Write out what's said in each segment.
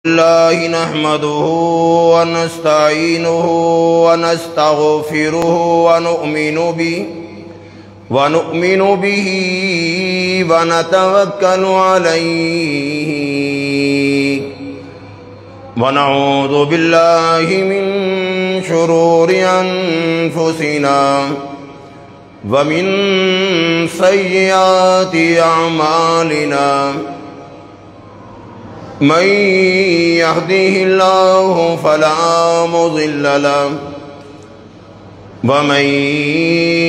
الله نحمده ونستعينه ونستغفره ونؤمن به ونتوكل عليه ونعوذ بالله من شرور أنفسنا ومن سيئات أعمالنا من يهده الله فلا مضل له ومن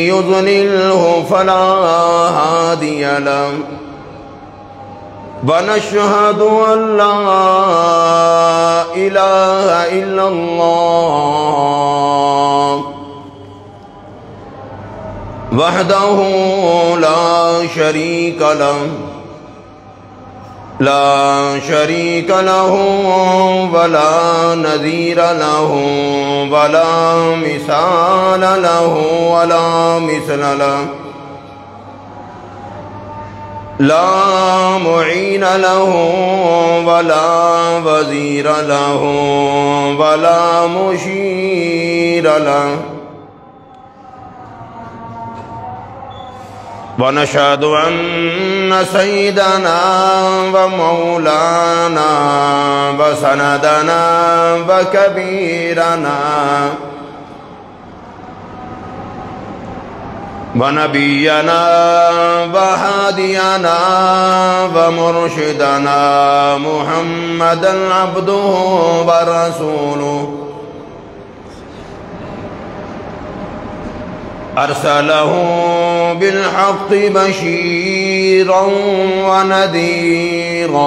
يضلله فلا هادي له ونشهد أن لا إله إلا الله وحده لا شريك له ولا نذير له ولا مثال له ولا مثل له لا معين له ولا وزير له ولا مشير له ونشهد أن سيدنا ومولانا وسندنا وكبيرنا ونبينا وهادينا ومرشدنا محمدا عبده ورسوله أرسله بالحق بشيرا ونذيرا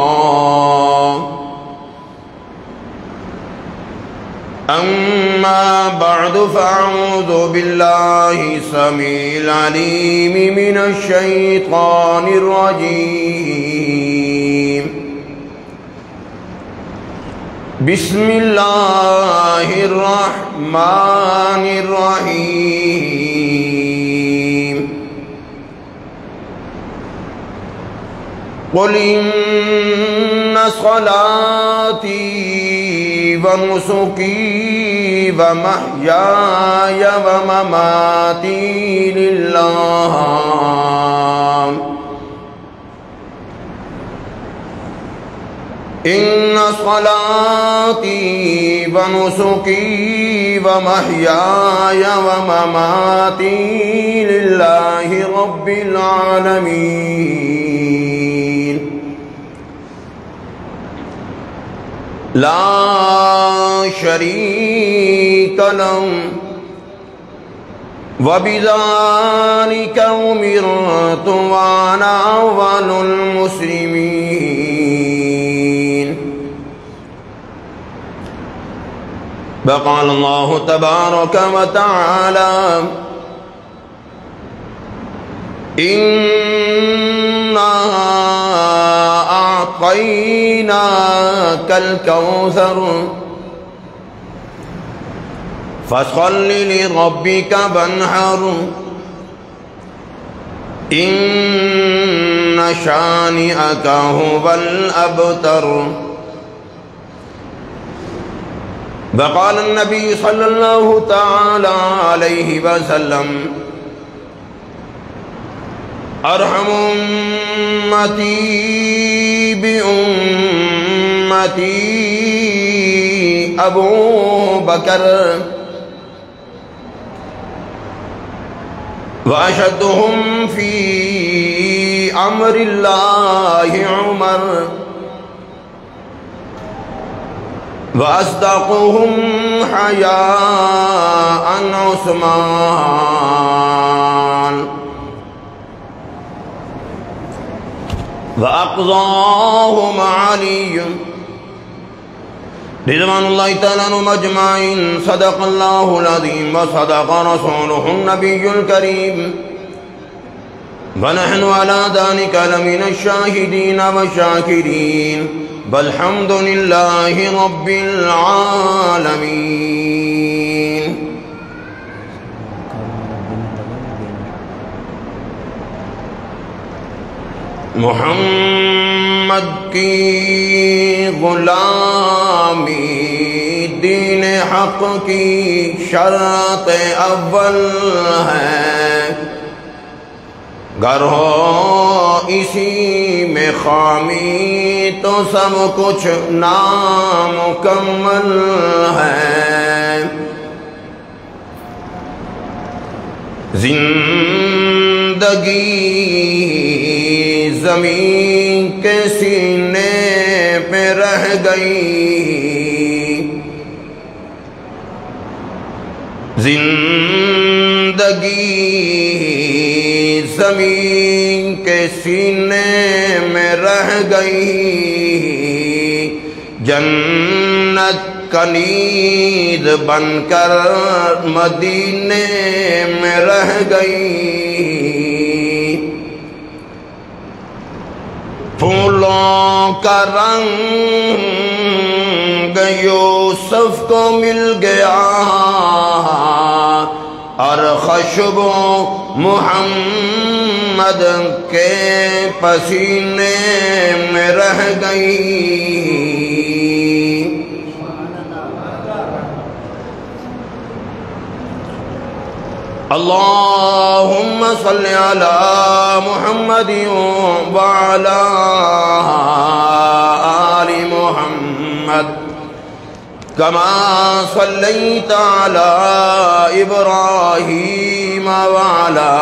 أما بعد فأعوذ بالله السميع العليم من الشيطان الرجيم بسم الله الرحمن الرحيم قل إن صلاتي ونسكي ومحياي ومماتي لله إن صلاتي ونسكي ومحياي ومماتي لله رب العالمين لا شريك له وبذلك أمرت وأنا أول المسلمين وقال الله تبارك وتعالى إنا أعطيناك الكوثر فصل لربك وانحر إن شانئك هو الأبتر وقال النبي صلى الله تعالى عليه وسلم أرحم أمتي بأمتي أبو بكر وأشدهم في أمر الله عمر وأصدقهم حياء عثمان وأقضاهم علي رضوان الله تعالى عنهم أجمعين صدق الله العظيم وصدق رسوله النبي الكريم ونحن على ذلك لمن الشاهدين والشاكرين والحمد لله رب العالمين محمد کی غلامی دین حق کی شرط اول ہے، گر ہو اسی میں خامی تو سب کچھ نامکمل ہے۔ زندگی زمین کے سینے پہ رہ گئی، زندگی زمین کے سینے میں رہ گئی، جنت کا نید بن کر مدینے میں رہ گئی۔ پھولوں کا رنگ یوسف کو مل گیا اور خوشبو محمد کے پسینے میں رہ گئی۔ اللہم صلی علی محمد وعلی آل محمد کما صلیت علی ابراہیم وعلی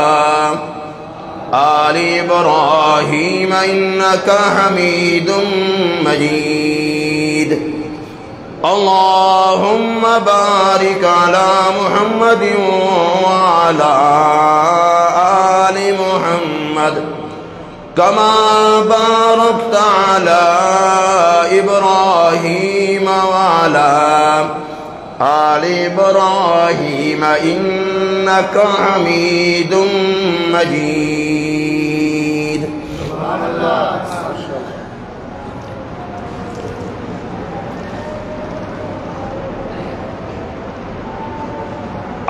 آل ابراہیم انکا حمید مجید۔ اللہم بارک علی محمد وعلی آل محمد کما بارکت علی ابراہیم وعلی آل ابراہیم انکا حمید مجید۔ سبحان اللہ۔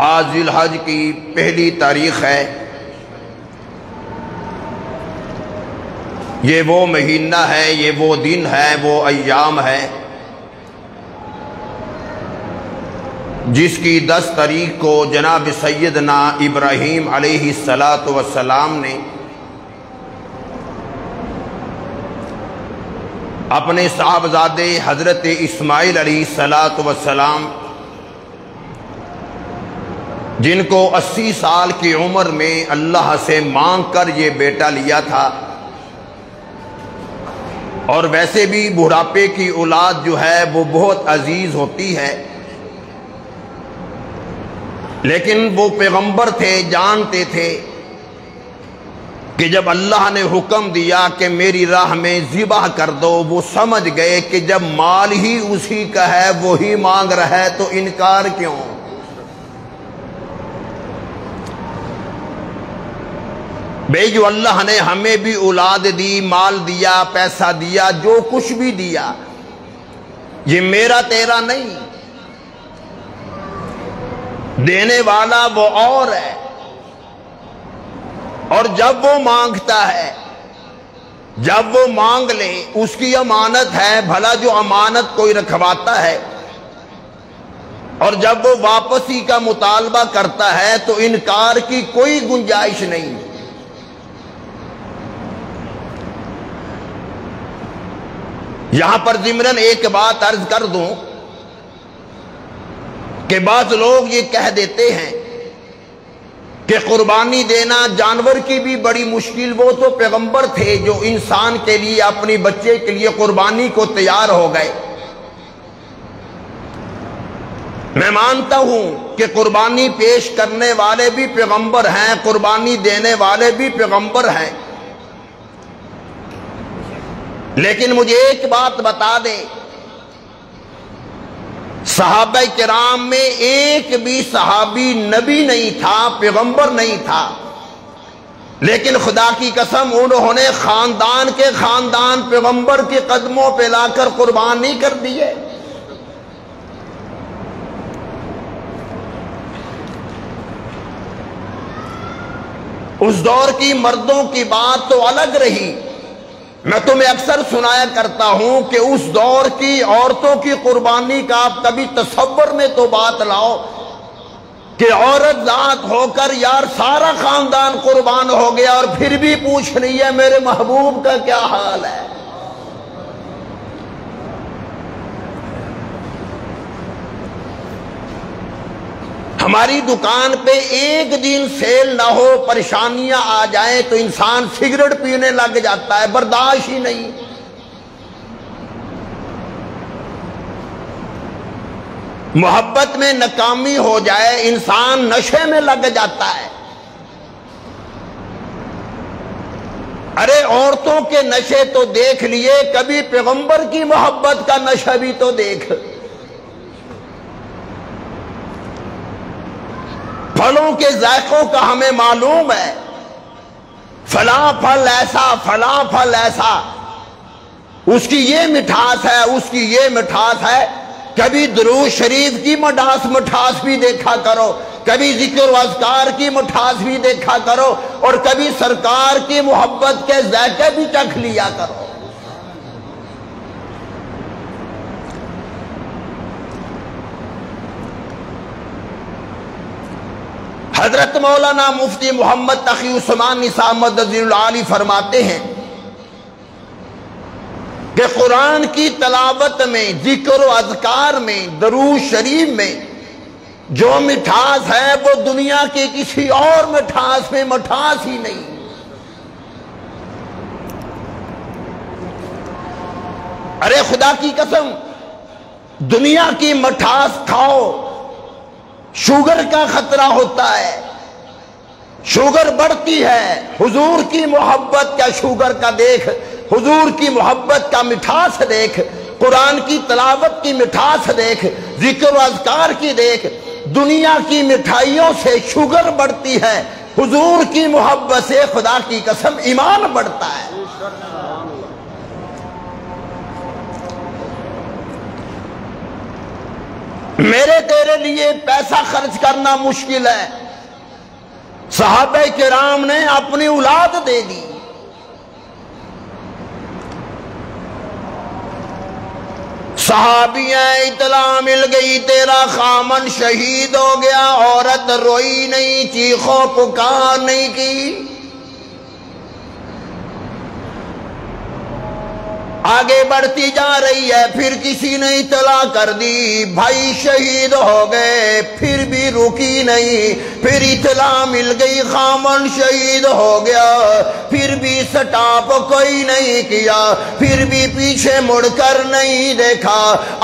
آج ذی الحج کی پہلی تاریخ ہے۔ یہ وہ مہینہ ہے، یہ وہ دن ہے، وہ ایام ہے جس کی 10 تاریخ کو جناب سیدنا ابراہیم علیہ السلام نے اپنے صاحبزادے حضرت اسماعیل علیہ السلام جن کو 80 سال کی عمر میں اللہ سے مانگ کر یہ بیٹا لیا تھا، اور ویسے بھی بڑھاپے کی اولاد جو ہے وہ بہت عزیز ہوتی ہے، لیکن وہ پیغمبر تھے، جانتے تھے کہ جب اللہ نے حکم دیا کہ میری راہ میں ذبح کر دو، وہ سمجھ گئے کہ جب مال ہی اسی کا ہے، وہی مانگ رہا ہے تو انکار کیوں؟ بھئی جو اللہ نے ہمیں بھی اولاد دی، مال دیا، پیسہ دیا، جو کچھ بھی دیا، یہ میرا تیرا نہیں، دینے والا وہ اور ہے۔ اور جب وہ مانگتا ہے، جب وہ مانگ لے، اس کی امانت ہے، بھلا جو امانت کوئی رکھواتا ہے، اور جب وہ واپسی کا مطالبہ کرتا ہے تو انکار کی کوئی گنجائش نہیں۔ یہاں پر ضمناً ایک بات عرض کر دوں کہ بعض لوگ یہ کہہ دیتے ہیں کہ قربانی دینا جانور کی بھی بڑی مشکل، وہ تو پیغمبر تھے جو انسان کے لیے، اپنی بچے کے لیے قربانی کو تیار ہو گئے۔ میں مانتا ہوں کہ قربانی پیش کرنے والے بھی پیغمبر ہیں، قربانی دینے والے بھی پیغمبر ہیں، لیکن مجھے ایک بات بتا دیں، صحابہ کرام میں ایک بھی صحابی نبی نہیں تھا، پیغمبر نہیں تھا، لیکن خدا کی قسم انہوں نے خاندان کے خاندان پیغمبر کے قدموں پہ لا کر قربان نہیں کر دیے۔ اس دور کی مردوں کی بات تو الگ رہی، میں تمہیں اکثر سنایا کرتا ہوں کہ اس دور کی عورتوں کی قربانی کا آپ کبھی تصور میں تو بات لاؤ کہ عورت ذات ہو کر یار سارا خاندان قربان ہو گیا اور پھر بھی پوچھ رہی ہے میرے محبوب کا کیا حال ہے۔ ہماری دکان پہ ایک دن سیل نہ ہو، پریشانیاں آ جائیں تو انسان سگریٹ پینے لگ جاتا ہے، برداشت ہی نہیں۔ محبت میں ناکامی ہو جائے انسان نشے میں لگ جاتا ہے۔ ارے عورتوں کے نشے تو دیکھ لیے، کبھی پیغمبر کی محبت کا نشہ بھی تو دیکھ۔ پھلوں کے ذائقوں کا ہمیں معلوم ہے، فلاں پھل ایسا، فلاں پھل ایسا، اس کی یہ مٹھاس ہے، اس کی یہ مٹھاس ہے۔ کبھی درود شریف کی مٹھاس بھی دیکھا کرو، کبھی ذکر و اذکار کی مٹھاس بھی دیکھا کرو، اور کبھی سرکار کی محبت کے ذائقے بھی چکھ لیا کرو۔ حضرت مولانا مفتی محمد تقی عثمان نصاب مدد العالی فرماتے ہیں کہ قرآن کی تلاوت میں، ذکر و اذکار میں، درود شریف میں جو مٹھاس ہے وہ دنیا کے کسی اور مٹھاس میں مٹھاس ہی نہیں۔ ارے خدا کی قسم، دنیا کی مٹھاس کھاؤ، شوگر کا خطرہ ہوتا ہے، شوگر بڑھتی ہے۔ حضور کی محبت کا شوگر کا دیکھ، حضور کی محبت کا مٹھاس دیکھ، قرآن کی تلاوت کی مٹھاس دیکھ، ذکر و اذکار کی دیکھ۔ دنیا کی مٹھائیوں سے شوگر بڑھتی ہے، حضور کی محبت سے خدا کی قسم ایمان بڑھتا ہے۔ میرے تیرے لیے پیسہ خرچ کرنا مشکل ہے، صحابہ کرام نے اپنی اولاد دے دی۔ صحابیاں اطلاع مل گئی تیرا خامن شہید ہو گیا، عورت روئی نہیں، چیخو پکار نہیں کی، آگے بڑھتی جا رہی ہے۔ پھر کسی نے اطلاع کر دی بھائی شہید ہو گئے، پھر بھی رکی نہیں۔ پھر اطلاع مل گئی خامن شہید ہو گیا، پھر بھی سٹاپ کوئی نہیں کیا، پھر بھی پیچھے مڑ کر نہیں دیکھا،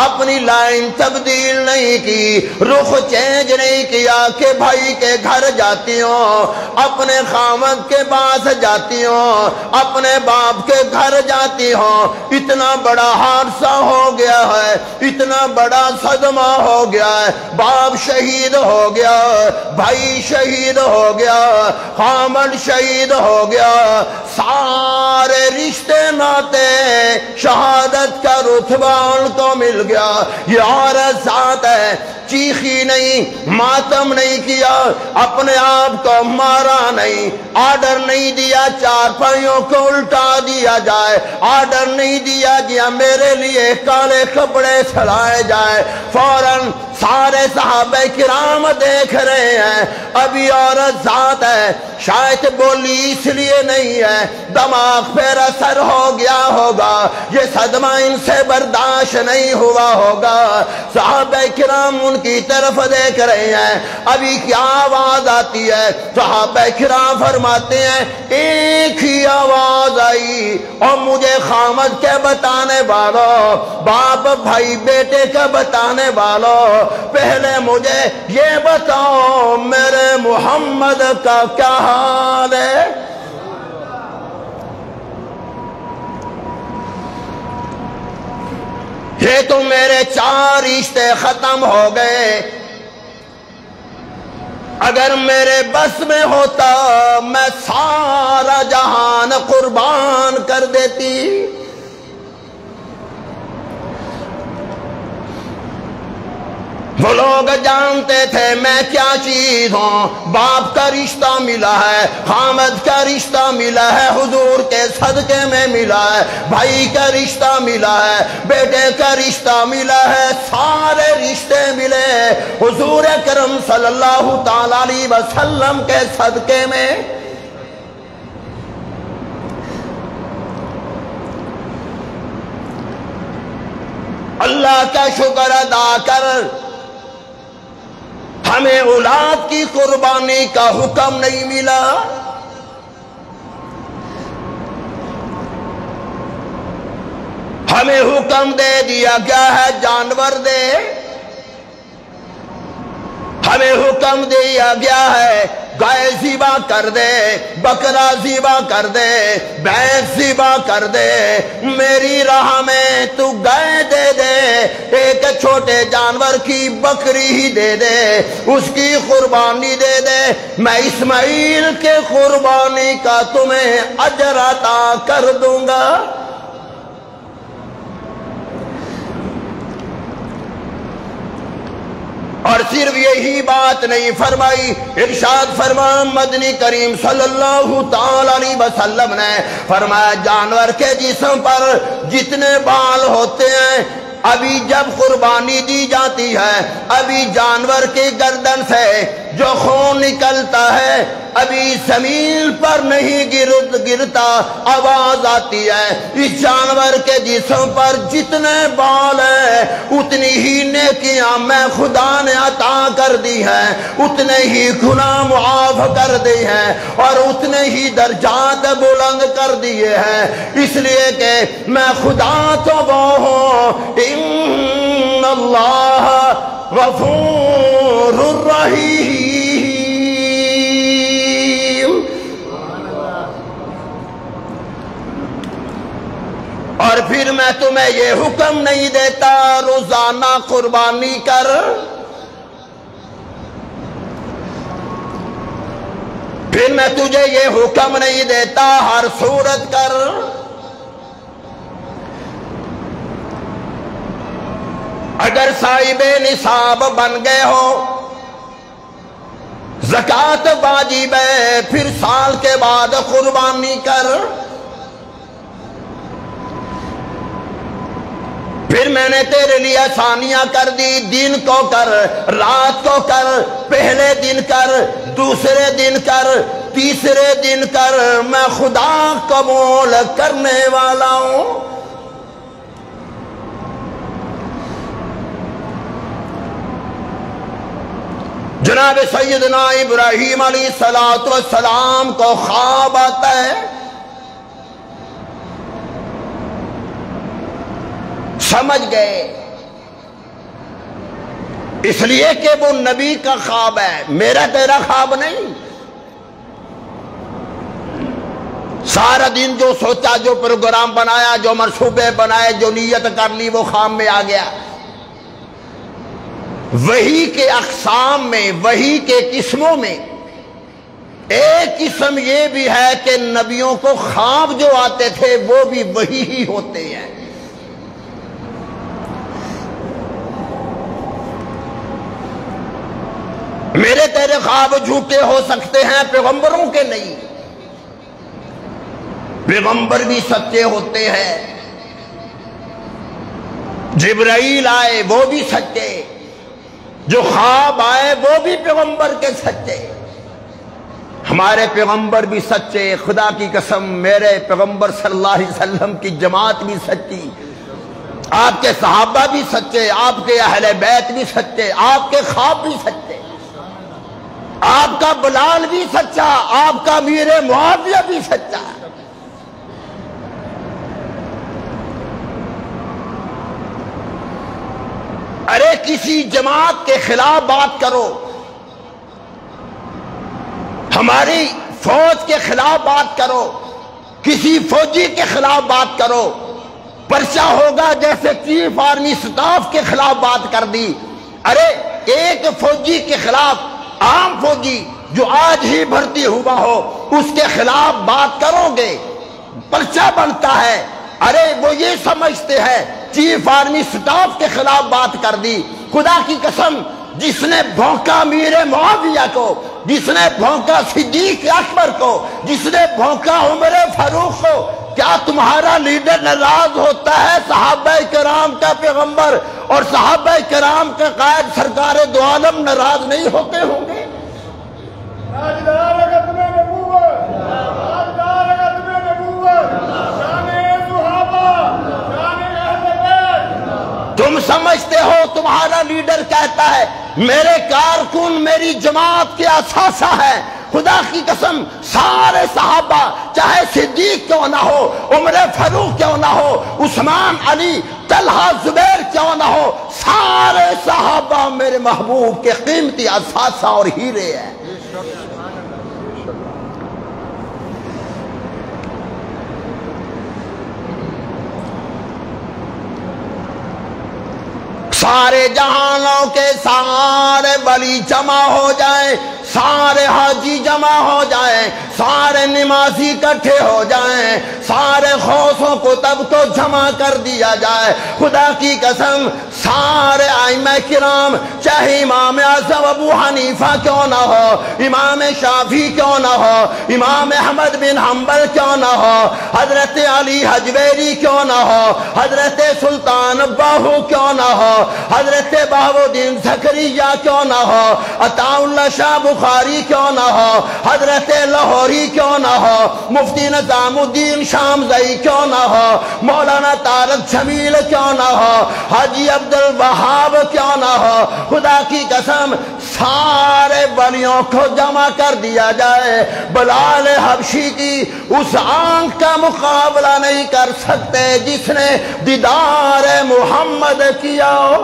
اپنی لائن تبدیل نہیں کی، رخ چینج نہیں کیا کہ بھائی کے گھر جاتی ہوں، اپنے خامد کے پاس جاتی ہوں، اپنے باپ کے گھر جاتی ہوں۔ اتنا بڑا حادثہ ہو گیا ہے، اتنا بڑا صدمہ ہو گیا ہے، باپ شہید ہو گیا، بھائی شہید ہو گیا، خامد شہید ہو گیا، سارے رشتے ناتے شہادت کا رتبہ ان کو مل گیا۔ یہ عورت ذات ہے، چیخی نہیں، ماتم نہیں کیا، اپنے آپ کو مارا نہیں، آرڈر نہیں دیا چارپائیوں کو الٹا دیا جائے، آرڈر نہیں دیا گیا میرے لیے کالے کپڑے چلائے جائے۔ فوراً سارے صحابہ کرام دیکھ رہے ہیں، ابھی عورت ذات ہے، شاید بولی اس لیے نہیں ہے، دماغ پر اثر ہو گیا ہوگا، یہ صدمہ ان سے برداشت نہیں ہوا ہوگا۔ صحابہ کرام ان کی طرف دیکھ رہے ہیں، ابھی کیا آواز آتی ہے؟ صحابہ کرام فرماتے ہیں ایک ہی آواز آئی، اور مجھے خامد کے بتانے والوں، باپ بھائی بیٹے کا بتانے والوں، پہلے مجھے یہ بتاؤ میرے محمد کا کیا حال ہے؟ یہ تو میرے 4 رشتے ختم ہو گئے، اگر میرے بس میں ہوتا میں سارا جہان قربان کر دیتی۔ وہ لوگ جانتے تھے میں کیا چیز ہوں. باپ کا رشتہ ملا ہے, خامد کا رشتہ ملا ہے, حضور کے صدقے میں ملا ہے, بھائی کا رشتہ ملا ہے, بیٹے کا رشتہ ملا ہے, سارے رشتے ملے حضور کرم صلی اللہ تعالی علیہ وسلم کے صدقے میں. اللہ کا شکر ادا کر, ہمیں اولاد کی قربانی کا حکم نہیں ملا. ہمیں حکم دے دیا گیا ہے جانور دے, ہمیں حکم دیا گیا ہے گائے ذبح کر دے, بکرا ذبح کر دے, بھینس ذبح کر دے. میری راہ میں تو گائے دے دے, ایک چھوٹے جانور کی بکری ہی دے دے, اس کی قربانی دے دے, میں اسماعیل کے قربانی کا تمہیں اجر عطا کر دوں گا. اور صرف یہی بات نہیں فرمائی, ارشاد فرمایا مدنی کریم صلی اللہ تعالی علیہ وسلم نے فرمایا جانور کے جسم پر جتنے بال ہوتے ہیں, ابھی جب قربانی دی جاتی ہے, ابھی جانور کی گردن سے جو خون نکلتا ہے ابھی زمین پر نہیں گرتا, آواز آتی ہے. اس جانور کے جسم پر جتنے بال ہیں اتنی ہی نیکیاں میں خدا نے عطا کر دی ہیں, اتنے ہی گناہ معاف کر دی ہیں, اور اتنے ہی درجات بلند کر دیے ہیں. اس لیے کہ میں خدا تو وہ ہوں, ان اللہ غفور الرحیم. اور پھر میں تمہیں یہ حکم نہیں دیتا روزانہ قربانی کر, پھر میں تجھے یہ حکم نہیں دیتا ہر صورت کر. اگر صاحب نصاب بن گئے ہو, زکوٰۃ واجب ہے, پھر سال کے بعد قربانی کر. پھر میں نے تیرے لیے آسانیاں کر دی, دن کو کر, رات کو کر, پہلے دن کر, دوسرے دن کر, تیسرے دن کر, میں خدا قبول کرنے والا ہوں. جناب سیدنا ابراہیم علیہ السلام کو خواب آتا ہے, سمجھ گئے, اس لیے کہ وہ نبی کا خواب ہے, میرا تیرا خواب نہیں. سارا دن جو سوچا, جو پروگرام بنایا, جو منصوبے بنائے, جو نیت کر لی, وہ خواب میں آ گیا. وحی کے اقسام میں, وحی کے قسموں میں ایک قسم یہ بھی ہے کہ نبیوں کو خواب جو آتے تھے وہ بھی وحی ہی ہوتے ہیں. میرے تیرے خواب جھوٹے ہو سکتے ہیں, پیغمبروں کے نہیں. پیغمبر بھی سچے ہوتے ہیں, جبرائیل آئے وہ بھی سچے, جو خواب آئے وہ بھی پیغمبر کے سچے. ہمارے پیغمبر بھی سچے, خدا کی قسم میرے پیغمبر صلی اللہ علیہ وسلم کی جماعت بھی سچی, آپ کے صحابہ بھی سچے, آپ کے اہل بیت بھی سچے, آپ کے خواب بھی سچے, آپ کا بلال بھی سچا, آپ کا امیر معاویہ بھی سچا. ارے کسی جماعت کے خلاف بات کرو, ہماری فوج کے خلاف بات کرو, کسی فوجی کے خلاف بات کرو, پرچہ ہوگا جیسے چیف آرمی سٹاف کے خلاف بات کر دی. ارے ایک فوجی کے خلاف, عام فوجی جو آج ہی بھرتی ہوا ہو, اس کے خلاف بات کرو گے, پرچہ بنتا ہے. ارے وہ یہ سمجھتے ہیں چیف آرمی سٹاف کے خلاف بات کر دی, خدا کی قسم جس نے بھونکا امیر معاویہ کو، جس نے بھونکا صدیق اکبر کو، جس نے بھونکا عمر فاروق کو، کیا تمہارا لیڈر ناراض ہوتا ہے صحابہ کرام کا پیغمبر اور صحابہ کرام کا قائد سرکار دو عالم ناراض نہیں ہوتے ہوں گے؟ تم سمجھتے ہو تمہارا لیڈر کہتا ہے میرے کارکن میری جماعت کے اثاثہ ہے، خدا کی قسم سارے صحابہ چاہے صدیق کیوں نہ ہو، عمر فاروق کیوں نہ ہو، عثمان علی طلحہ زبیر کیوں نہ ہو، سارے صحابہ میرے محبوب کے قیمتی اثاثہ اور ہیرے ہیں۔ سارے جہانوں کے سارے ولی جمع ہو جائیں، سارے حاجی جمع ہو جائیں، سارے نمازی اکٹھے ہو جائیں، سارے غوثوں کو تب تو جمع کر دیا جائے، خدا کی قسم سارے ائمہ کرام چاہے امام اعظم ابو حنیفہ کیوں نہ ہو، امام شافعی کیوں نہ ہو، امام احمد بن حنبل کیوں نہ ہو، حضرت علی حجویری کیوں نہ ہو، حضرت سلطان باہو کیوں نہ ہو، حضرت بہاؤالدین زکریا کیوں نہ ہو، عطا اللہ شاہ بخاری کیوں نہ ہو، حضرت لاہوری کیوں نہ ہو، مفتی نظام الدین شامزئی کیوں نہ ہو، مولانا طارق جمیل کیوں نہ ہو، حاجی عبد الوہاب کیوں نہ ہو، خدا کی قسم سارے ولیوں کو جمع کر دیا جائے، بلال حبشی کی اس آنکھ کا مقابلہ نہیں کر سکتے جس نے دیدار محمد کیا ہو۔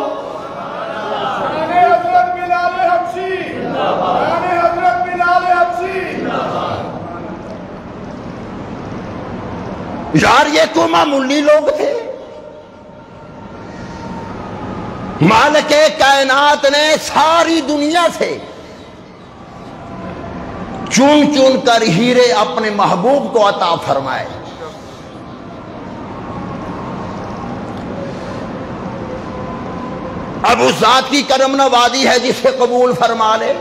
یار یہ تو معمولی لوگ تھے، مالک کائنات نے ساری دنیا سے چن چن کر ہیرے اپنے محبوب کو عطا فرمائے۔ اب اس ذات کی کرم نوازی ہے جسے قبول فرما لے،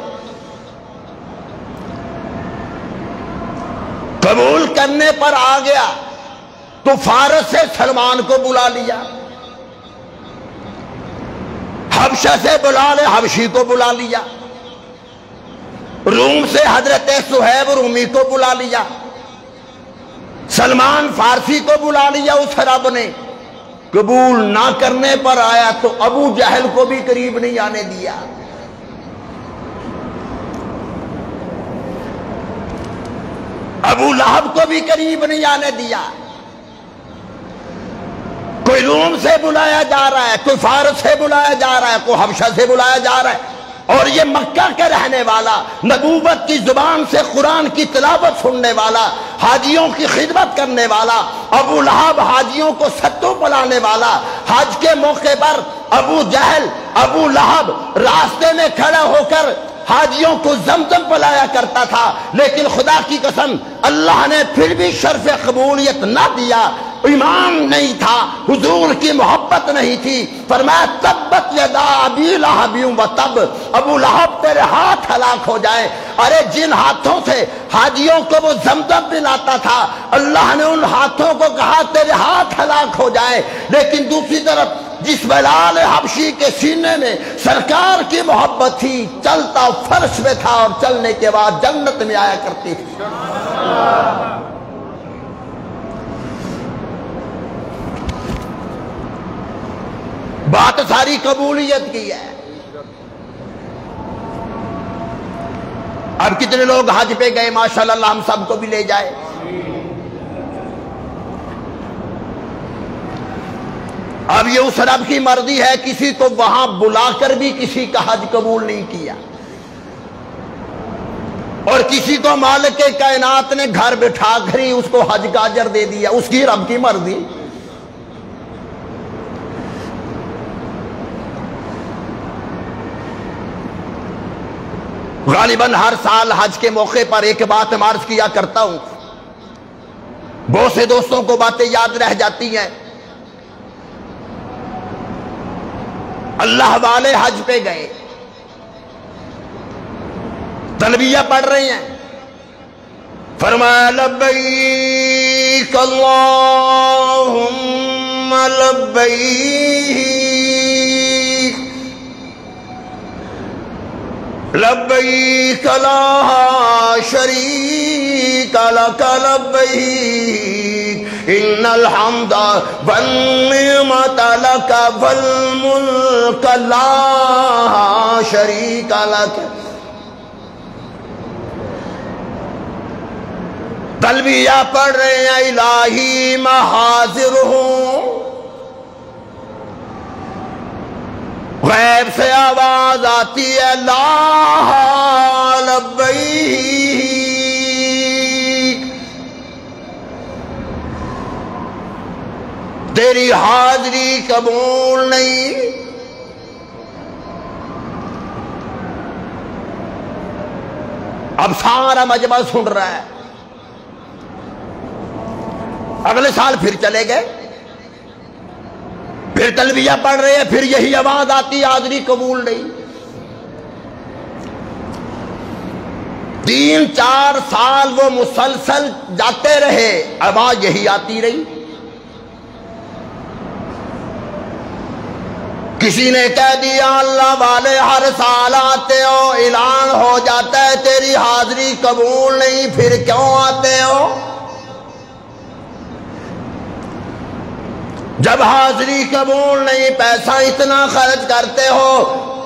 قبول کرنے پر آ گیا تو فارس سے سلمان کو بلا لیا، حبشہ سے بلال حبشی کو بلا لیا، روم سے حضرت صہیب رومی کو بلا لیا، سلمان فارسی کو بلا لیا اس رب نے۔ قبول نہ کرنے پر آیا تو ابو جہل کو بھی قریب نہیں آنے دیا، ابو لہب کو بھی قریب نہیں آنے دیا۔ کوئی روم سے بلایا جا رہا ہے، کوئی فارس سے بلایا جا رہا ہے، کوئی حبشہ سے بلایا جا رہا ہے، اور یہ مکہ کے رہنے والا، نبوت کی زبان سے قرآن کی تلاوت سننے والا، حاجیوں کی خدمت کرنے والا، ابو لہب حاجیوں کو ستو پلانے والا، حج کے موقع پر ابو جہل ابو لہب راستے میں کھڑا ہو کر حاجیوں کو زمزم پلایا کرتا تھا، لیکن خدا کی قسم اللہ نے پھر بھی شرف قبولیت نہ دیا، ایمان نہیں تھا، حضور کی محبت نہیں تھی، فرمایا تبت یدا ابی لہب وتب، ابو لہب تیرے ہاتھ ہلاک ہو جائیں۔ ارے جن ہاتھوں سے حاجیوں کو وہ زمزم پلاتا تھا، اللہ نے ان ہاتھوں کو کہا تیرے ہاتھ ہلاک ہو جائیں، لیکن دوسری طرف جس بلال حبشی کے سینے میں سرکار کی محبت تھی، چلتا فرش میں تھا اور چلنے کے بعد جنت میں آیا کرتی تھی۔ بات ساری قبولیت کی ہے۔ اب کتنے لوگ حج پہ گئے، ماشاءاللہ اللہ ہم سب کو بھی لے جائے۔ اب یہ اس رب کی مرضی ہے، کسی کو وہاں بلا کر بھی کسی کا حج قبول نہیں کیا، اور کسی کو مالک کائنات نے گھر بٹھا کر ہی اس کو حج کا اجر دے دیا، اس کی رب کی مرضی۔ غالباً ہر سال حج کے موقع پر ایک بات عرض کیا کرتا ہوں، بہت سے دوستوں کو باتیں یاد رہ جاتی ہیں۔ اللہ والے حج پہ گئے، تلبیہ پڑھ رہے ہیں، فرمایا لبیک اللہم لبیک لبیک لا شریک لک لبیک ان الحمد والنعمت لک والملک لا شریک لک۔ تلبیہ پڑھ رہے ہیں، الہی میں حاضر ہوں، غیب سے آواز آتی ہے لا لبیک، تیری حاضری قبول نہیں۔ اب سارا مجمع سن رہا ہے، اگلے سال پھر چلے گئے، پھر تلبیہ پڑھ رہے ہیں، پھر یہی آواز آتی حاضری قبول نہیں۔ 3-4 سال وہ مسلسل جاتے رہے، آواز یہی آتی رہی۔ کسی نے کہہ دیا اللہ والے ہر سال آتے ہو، اعلان ہو جاتا ہے تیری حاضری قبول نہیں، پھر کیوں آتے ہو؟ جب حاضری قبول نہیں، پیسہ اتنا خرچ کرتے ہو،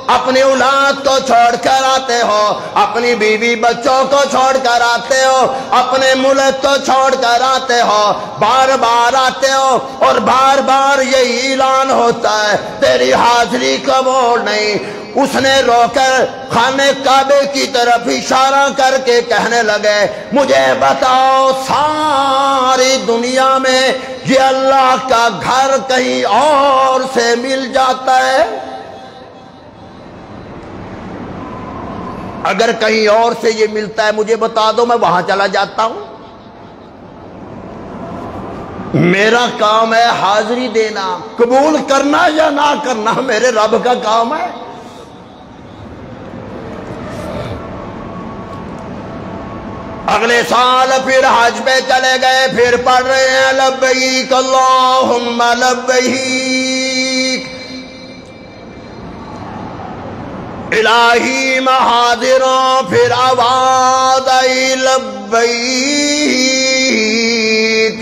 اپنی اولاد کو چھوڑ کر آتے ہو، اپنی بیوی بچوں کو چھوڑ کر آتے ہو، اپنے ملک کو چھوڑ کر آتے ہو، بار بار آتے ہو، اور بار بار یہی اعلان ہوتا ہے تیری حاضری قبول نہیں۔ اس نے رو کر خانہ کعبے کی طرف اشارہ کر کے کہنے لگے مجھے بتاؤ ساری دنیا میں یہ اللہ کا گھر کہیں اور سے مل جاتا ہے؟ اگر کہیں اور سے یہ ملتا ہے مجھے بتا دو، میں وہاں چلا جاتا ہوں۔ میرا کام ہے حاضری دینا، قبول کرنا یا نہ کرنا میرے رب کا کام ہے۔ اگلے سال پھر حج پہ چلے گئے، پھر پڑھ رہے ہیں لبیک اللہم لبیک الہی میں حاضر ہوں، پھر آواز آئی لبیک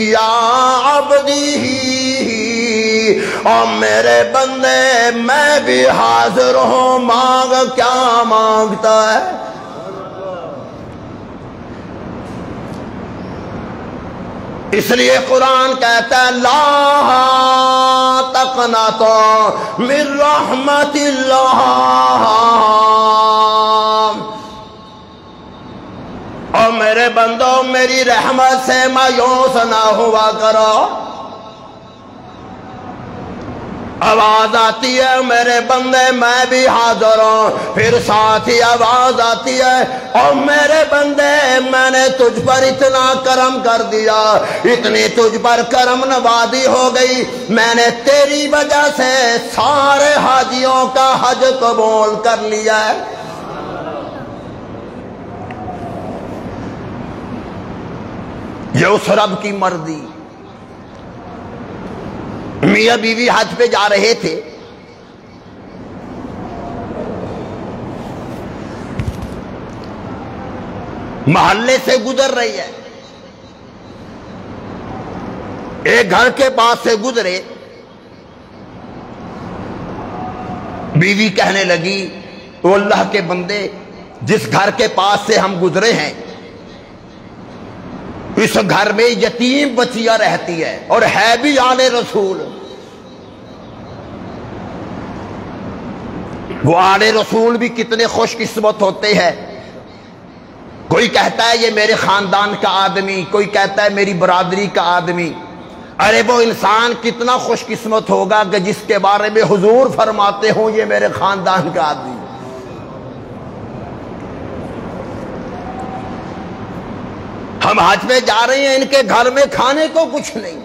یا عبدی، اور میرے بندے میں بھی حاضر ہوں، مانگ کیا مانگتا ہے؟ اس لیے قرآن کہتا ہے لا تقنطوا من رحمت اللہ، اور میرے بندوں میری رحمت سے مایوس نہ ہوا کرو۔ آواز آتی ہے میرے بندے میں بھی حاضر ہوں، پھر ساتھ ہی آواز آتی ہے اور میرے بندے میں نے تجھ پر اتنا کرم کر دیا، اتنی تجھ پر کرم نوازی ہو گئی، میں نے تیری وجہ سے سارے حاجیوں کا حج قبول کر لیا ہے۔ یہ اس رب کی مرضی۔ میاں بیوی حج پہ جا رہے تھے، محلے سے گزر رہی ہے، ایک گھر کے پاس سے گزرے، بیوی کہنے لگی وہ اللہ کے بندے جس گھر کے پاس سے ہم گزرے ہیں اس گھر میں یتیم بچیاں رہتی ہے اور ہے بھی آل رسول۔ وہ آل رسول بھی کتنے خوش قسمت ہوتے ہیں، کوئی کہتا ہے یہ میرے خاندان کا آدمی، کوئی کہتا ہے میری برادری کا آدمی۔ ارے وہ انسان کتنا خوش قسمت ہوگا کہ جس کے بارے میں حضور فرماتے ہوں یہ میرے خاندان کا آدمی۔ ہم حج پہ جا رہے ہیں، ان کے گھر میں کھانے کو کچھ نہیں،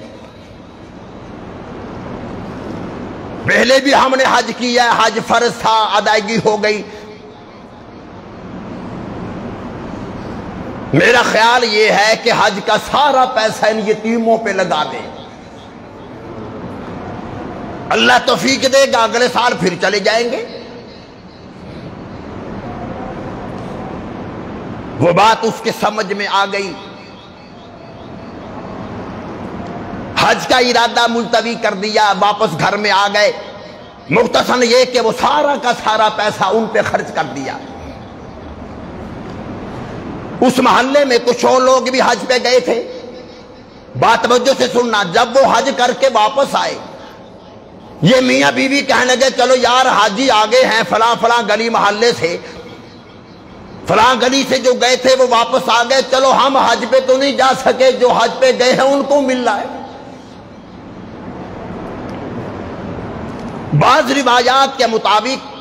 پہلے بھی ہم نے حج کیا، حج فرض تھا، ادائیگی ہو گئی۔ میرا خیال یہ ہے کہ حج کا سارا پیسہ ان یتیموں پہ لگا دیں، اللہ توفیق دے گا، اگلے سال پھر چلے جائیں گے۔ وہ بات اس کے سمجھ میں آ گئی، حج کا ارادہ ملتوی کر دیا، واپس گھر میں آ گئے۔ مختصراً یہ کہ وہ سارا کا سارا پیسہ ان پہ خرچ کر دیا۔ اس محلے میں کچھ اور لوگ بھی حج پہ گئے تھے۔ بات توجہ سے سننا، جب وہ حج کر کے واپس آئے، یہ میاں بیوی کہنے لگے چلو یار حاجی آگے ہیں فلاں فلاں گلی محلے سے، فلاں گلی سے جو گئے تھے وہ واپس آ گئے، چلو ہم حج پہ تو نہیں جا سکے، جو حج پہ گئے ہیں ان کو مل رہا ہے۔ بعض روایات کے مطابق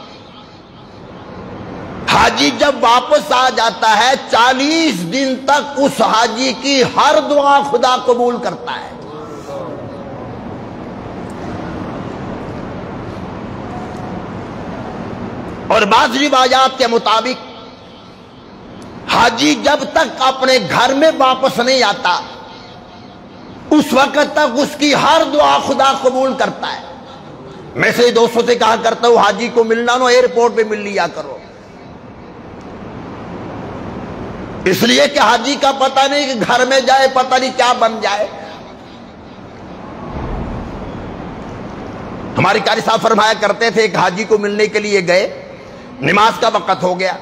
حاجی جب واپس آ جاتا ہے 40 دن تک اس حاجی کی ہر دعا خدا قبول کرتا ہے۔ اور بعض روایات کے مطابق حاجی جب تک اپنے گھر میں واپس نہیں آتا اس وقت تک اس کی ہر دعا خدا قبول کرتا ہے۔ میں سے دوستوں سے کہا کرتا ہوں حاجی کو ملنا نو ایئرپورٹ پہ مل لیا کرو، اس لیے کہ حاجی کا پتہ نہیں کہ گھر میں جائے پتہ نہیں کیا بن جائے۔ ہمارے قاری صاحب فرمایا کرتے تھے کہ حاجی کو ملنے کے لیے گئے، نماز کا وقت ہو گیا،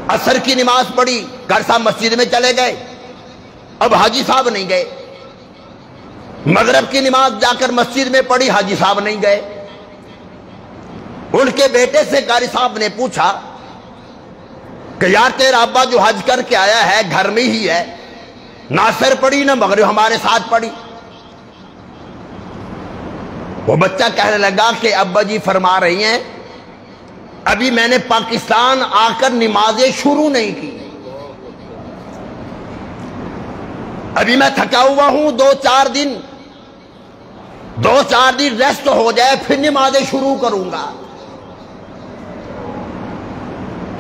عصر کی نماز پڑھی، قاری صاحب مسجد میں چلے گئے، اب حاجی صاحب نہیں گئے۔ مغرب کی نماز جا کر مسجد میں پڑھی، حاجی صاحب نہیں گئے۔ ان کے بیٹے سے قاری صاحب نے پوچھا کہ یار تیرا ابا جو حج کر کے آیا ہے گھر میں ہی ہے، نہ عصر پڑھی نہ مغرب ہمارے ساتھ پڑھی۔ وہ بچہ کہنے لگا کہ ابا جی فرما رہی ہیں ابھی میں نے پاکستان آ کر نمازیں شروع نہیں کی، ابھی میں تھکا ہوا ہوں، دو چار دن ریسٹ ہو جائے پھر نمازیں شروع کروں گا۔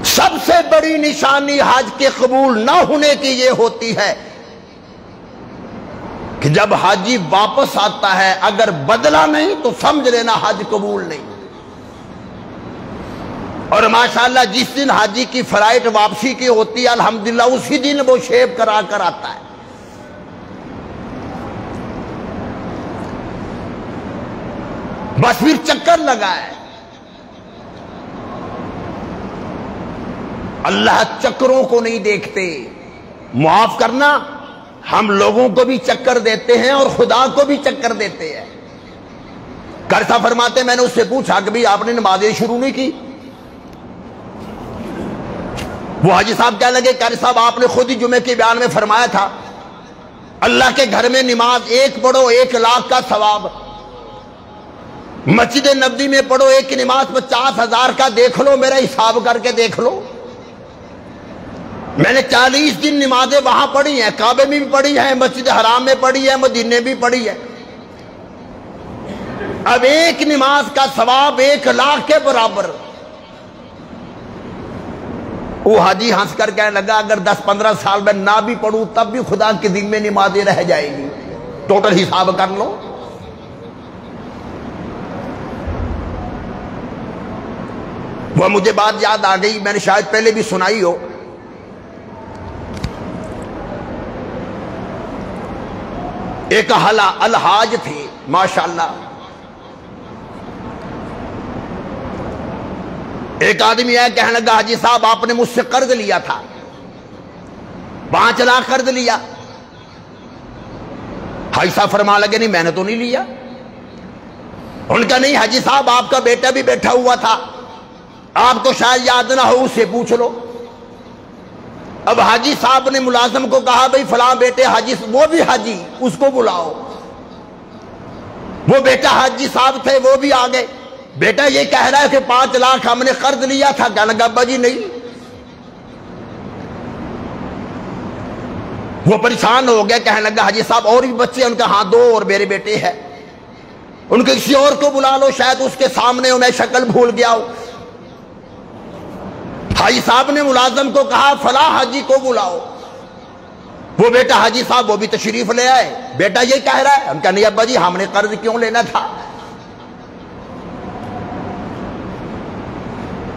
سب سے بڑی نشانی حج کے قبول نہ ہونے کی یہ ہوتی ہے کہ جب حاجی واپس آتا ہے اگر بدلہ نہیں تو سمجھ لینا حج قبول نہیں۔ اور ماشاءاللہ جس دن حاجی کی فلائٹ واپسی کی ہوتی ہے الحمدللہ اسی دن وہ شیو کرا کر آتا ہے۔ بس پھر چکر لگا ہے۔ اللہ چکروں کو نہیں دیکھتے، معاف کرنا ہم لوگوں کو بھی چکر دیتے ہیں اور خدا کو بھی چکر دیتے ہیں۔ قاری صاحب فرماتے میں نے اس سے پوچھا کہ بھی آپ نے نمازیں شروع نہیں کی؟ وہ حاجی صاحب کہنے لگے قاری صاحب آپ نے خود ہی جمعے کے بیان میں فرمایا تھا اللہ کے گھر میں نماز ایک پڑھو 1,00,000 کا ثواب، مسجد نبوی میں پڑھو ایک نماز 50,000 کا، دیکھ لو میرا حساب کر کے دیکھ لو۔ میں نے 40 دن نمازیں وہاں پڑھی ہیں، کعبے میں بھی پڑھی ہیں، مسجد حرام میں پڑھی ہے، مدینے بھی پڑھی ہے۔ اب ایک نماز کا ثواب 1,00,000 کے برابر۔ وہ حاجی ہنس کر کہنے لگا اگر 10-15 سال میں نہ بھی پڑھوں تب بھی خدا کے دن میں نمازیں رہ جائیں گی، ٹوٹل حساب کر لو۔ وہ مجھے بات یاد آ گئی، میں نے شاید پہلے بھی سنائی ہو۔ ایک الحاج تھے ماشاءاللہ، ایک آدمی ہے کہنے لگا حاجی صاحب آپ نے مجھ سے قرض لیا تھا، 5 لاکھ قرض لیا۔ حاجی صاحب فرما لگے نہیں میں نے تو نہیں لیا۔ ان کا نہیں حاجی صاحب آپ کا بیٹا بھی بیٹھا ہوا تھا، آپ کو شاید یاد نہ ہو، اس سے پوچھ لو۔ اب حاجی صاحب نے ملازم کو کہا بھئی فلاں بیٹے حاجی، وہ بھی حاجی، اس کو بلاؤ۔ وہ بیٹا حاجی صاحب تھے وہ بھی آ گئے۔ بیٹا یہ کہہ رہا ہے کہ 5 لاکھ ہم نے قرض لیا تھا، کہنے لگا ابا جی نہیں۔ وہ پریشان ہو گیا، کہنے لگا حاجی صاحب اور بھی بچے؟ ان کا ہاں 2 اور میرے بیٹے ہیں۔ ان کے کسی اور کو بلا لو، شاید اس کے سامنے ہو، میں شکل بھول گیا ہوں۔ حاجی صاحب نے ملازم کو کہا فلاں حاجی کو بلاؤ، وہ بیٹا حاجی صاحب وہ بھی تشریف لے آئے۔ بیٹا یہ کہہ رہا ہے، ہم کہا نہیں ابا جی ہم نے قرض کیوں لینا تھا؟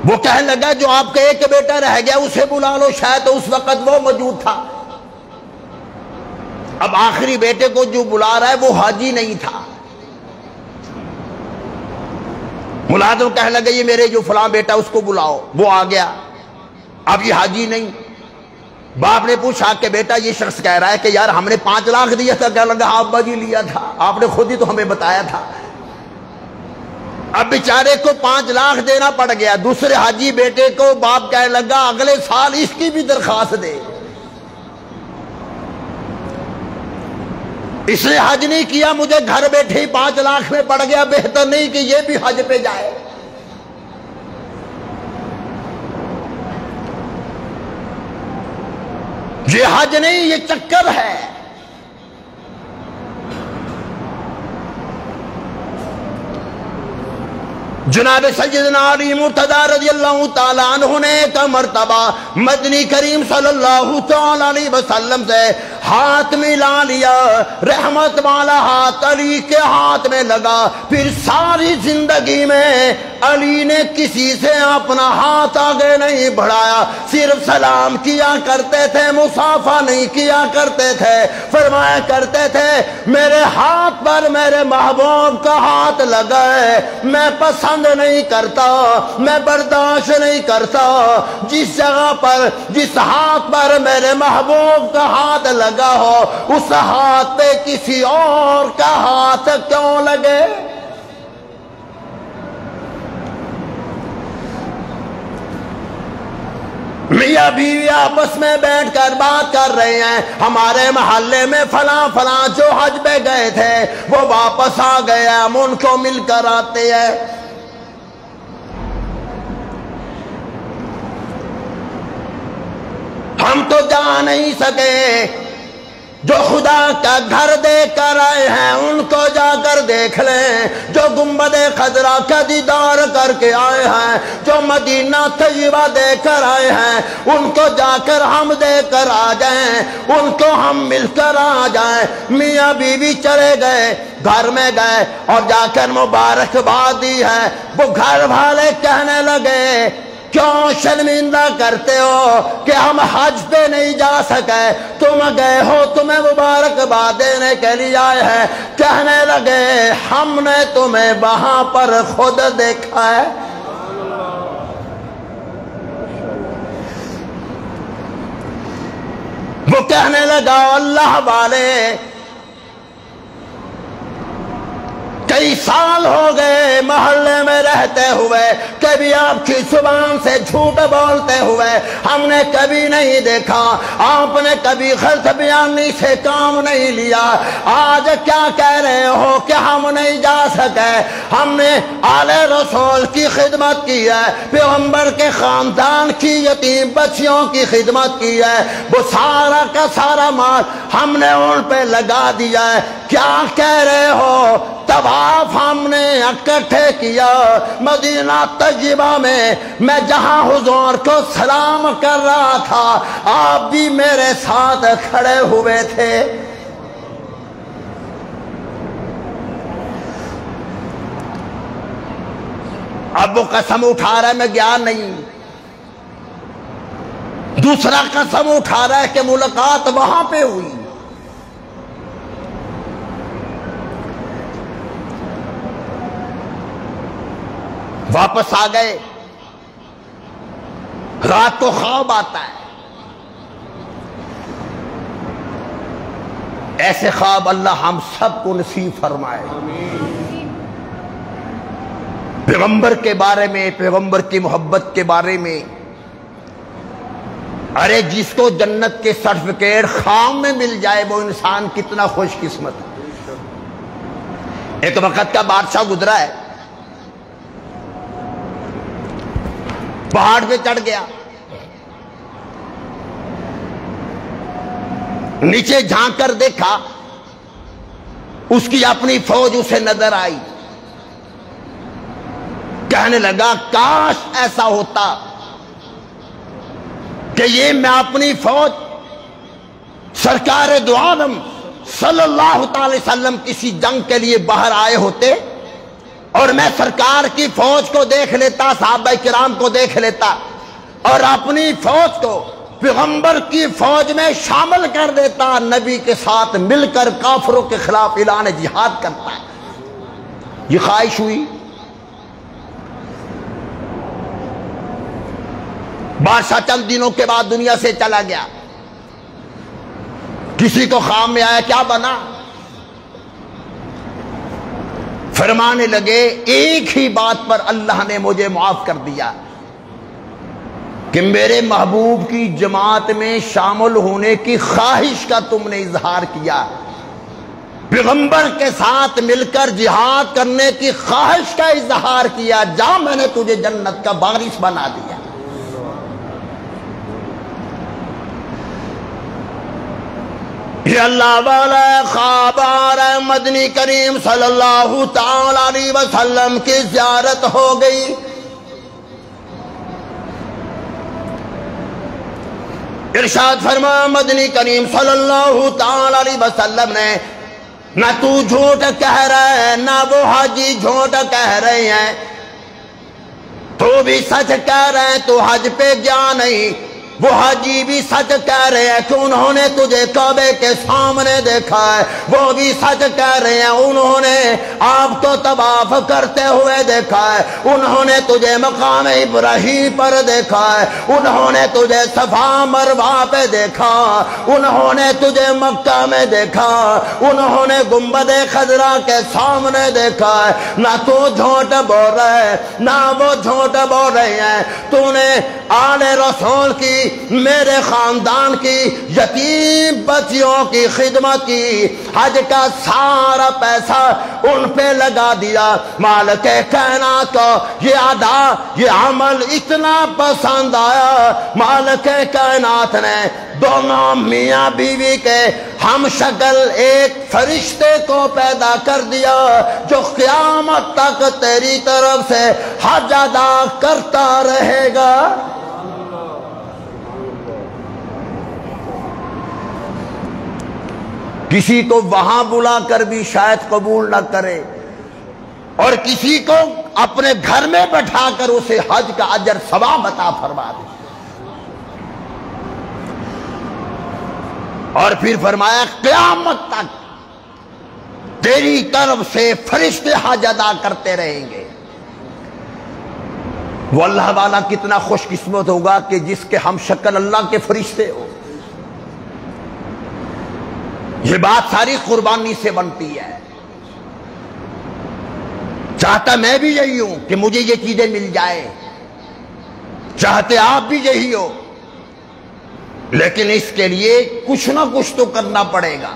وہ کہنے لگا جو آپ کا ایک بیٹا رہ گیا اسے بلا لو، شاید اس وقت وہ موجود تھا۔ اب آخری بیٹے کو جو بلا رہا ہے وہ حاجی نہیں تھا۔ ملازم کہنے لگا یہ میرے جو فلاں بیٹا اس کو بلاؤ، وہ آ گیا۔ اب یہ حاجی نہیں۔ باپ نے پوچھا کہ بیٹا یہ شخص کہہ رہا ہے کہ یار ہم نے 5 لاکھ دیا تھا، کہنے لگا ہاں ابا جی لیا تھا، آپ نے خود ہی تو ہمیں بتایا تھا۔ اب بیچارے کو 5 لاکھ دینا پڑ گیا۔ دوسرے حاجی بیٹے کو باپ کہنے لگا اگلے سال اس کی بھی درخواست دے۔ اس نے حج نہیں کیا، مجھے گھر بیٹھے ہی 5 لاکھ میں پڑ گیا، بہتر نہیں کہ یہ بھی حج پہ جائے۔ یہ حج نہیں، یہ چکر ہے۔ جناب سیدنا علی مرتضی رضی اللہ تعالیٰ عنہ نے ایک مرتبہ مدنی کریم صلی اللہ تعالیٰ علیہ وسلم سے ہاتھ ملا لیا، رحمت والا ہاتھ علی کے ہاتھ میں لگا۔ پھر ساری زندگی میں علی نے کسی سے اپنا ہاتھ آگے نہیں بڑھایا، صرف سلام کیا کرتے تھے، مصافحہ نہیں کیا کرتے تھے۔ فرمایا کرتے تھے میرے ہاتھ پر میرے محبوب کا ہاتھ لگا ہے، میں پسند نہیں کرتا، میں برداشت نہیں کرتا، جس جگہ پر جس ہاتھ پر میرے محبوب کا ہاتھ لگا ہو اس ہاتھ پہ کسی اور کا ہاتھ کیوں لگے؟ میاں بیوی آپس میں بیٹھ کر بات کر رہے ہیں، ہمارے محلے میں فلاں فلاں جو حج پہ گئے تھے وہ واپس آ گئے، ہم ان کو مل کر آتے ہیں۔ ہم تو جا نہیں سکے، جو خدا کا گھر دیکھ کر آئے ہیں ان کو جا کر دیکھ لیں، جو گنبد خضرا کا دیدار کر کے آئے ہیں، جو مدینہ طیبہ دیکھ کر آئے ہیں ان کو جا کر ہم دیکھ کر آ جائیں، ان کو ہم مل کر آ جائیں۔ میاں بیوی چلے گئے، گھر میں گئے اور جا کر مبارکباد دی ہے۔ وہ گھر والے کہنے لگے کیوں شرمندہ کرتے ہو کہ ہم حج پہ نہیں جا سکے، تم گئے ہو، تمہیں مبارکباد دینے کے لیے آئے ہیں۔ کہنے لگے ہم نے تمہیں وہاں پر خود دیکھا ہے۔ وہ کہنے لگا اللہ والے کئی سال ہو گئے محلے میں رہتے ہوئے، کبھی آپ کی زبان سے جھوٹ بولتے ہوئے ہم نے کبھی نہیں دیکھا، آپ نے کبھی غلط بیانی سے کام نہیں لیا۔ آج کیا کہہ رہے ہو کہ ہم نہیں جا سکے؟ ہم نے آل رسول کی خدمت کی ہے، پیغمبر کے خاندان کی یتیم بچیوں کی خدمت کی ہے، وہ سارا کا سارا مال ہم نے ان پہ لگا دیا ہے۔ کیا کہہ رہے ہو؟ طواف ہم نے اکٹھے کیا مدینہ طیبہ میں جہاں حضور کو سلام کر رہا تھا آپ بھی میرے ساتھ کھڑے ہوئے تھے۔ اب وہ قسم اٹھا رہا ہے میں گیا نہیں، دوسرا قسم اٹھا رہا ہے کہ ملاقات وہاں پہ ہوئی۔ واپس آ گئے، رات کو خواب آتا ہے، ایسے خواب اللہ ہم سب کو نصیب فرمائے۔ پیغمبر کے بارے میں، پیغمبر کی محبت کے بارے میں، ارے جس کو جنت کے سرٹیفکیٹ خام میں مل جائے وہ انسان کتنا خوش قسمت ہے۔ ایک وقت کا بادشاہ گزرا ہے، پہاڑ پہ چڑھ گیا، نیچے جھانک کر دیکھا، اس کی اپنی فوج اسے نظر آئی۔ کہنے لگا کاش ایسا ہوتا کہ یہ میں اپنی فوج سرکار دو عالم صلی اللہ تعالی وسلم کسی جنگ کے لیے باہر آئے ہوتے اور میں سرکار کی فوج کو دیکھ لیتا، صحابہ کرام کو دیکھ لیتا اور اپنی فوج کو پیغمبر کی فوج میں شامل کر دیتا، نبی کے ساتھ مل کر کافروں کے خلاف اعلان جہاد کرتا ہے۔ یہ خواہش ہوئی۔ بادشاہ چند دنوں کے بعد دنیا سے چلا گیا، کسی کو خواب میں آیا کیا بنا؟ فرمانے لگے ایک ہی بات پر اللہ نے مجھے معاف کر دیا کہ میرے محبوب کی جماعت میں شامل ہونے کی خواہش کا تم نے اظہار کیا، پیغمبر کے ساتھ مل کر جہاد کرنے کی خواہش کا اظہار کیا، جا میں نے تجھے جنت کا وارث بنا دیا۔ یہ اللہ والا خواب آ رہا ہے، مدنی کریم صلی اللہ تعالی علیہ وسلم کی زیارت ہو گئی۔ ارشاد فرمایا مدنی کریم صلی اللہ تعالی علیہ وسلم نے، نہ تو جھوٹ کہہ رہا ہے نہ وہ حاجی جھوٹ کہہ رہے ہیں، تو بھی سچ کہہ رہے ہیں، تو حج پہ گیا نہیں، وہ حاجی بھی سچ کہہ رہے ہیں کہ انہوں نے تجھے کعبے کے سامنے دیکھا ہے، وہ بھی سچ کہہ رہے ہیں انہوں نے آپ کو طواف کرتے ہوئے دیکھا ہے، انہوں نے تجھے مقام ابراہیم پر دیکھا ہے، انہوں نے تجھے صفا مروہ پہ دیکھا، انہوں نے تجھے مکہ میں دیکھا، انہوں نے گنبد خضرا کے سامنے دیکھا ہے، نہ تو جھوٹ بول رہا ہے نہ وہ جھوٹ بول رہے ہیں، تو نے آل رسول کی، میرے خاندان کی یتیم بچیوں کی خدمت کی، حج کا سارا پیسہ ان پہ لگا دیا، مالک کائنات کو یہ ادا یہ عمل اتنا پسند آیا، مالک کائنات نے دونوں میاں بیوی کے ہم شکل ایک فرشتے کو پیدا کر دیا جو قیامت تک تیری طرف سے حج ادا کرتا رہے گا۔ کسی کو وہاں بلا کر بھی شاید قبول نہ کرے اور کسی کو اپنے گھر میں بٹھا کر اسے حج کا اجر ثواب عطا فرما دے، اور پھر فرمایا قیامت تک تیری طرف سے فرشتے حج ادا کرتے رہیں گے۔ وہ اللہ والا کتنا خوش قسمت ہوگا کہ جس کے ہم شکل اللہ کے فرشتے ہو۔ یہ بات ساری قربانی سے بنتی ہے۔ چاہتا میں بھی یہی ہوں کہ مجھے یہ چیزیں مل جائے، چاہتے آپ بھی یہی ہو، لیکن اس کے لیے کچھ نہ کچھ تو کرنا پڑے گا۔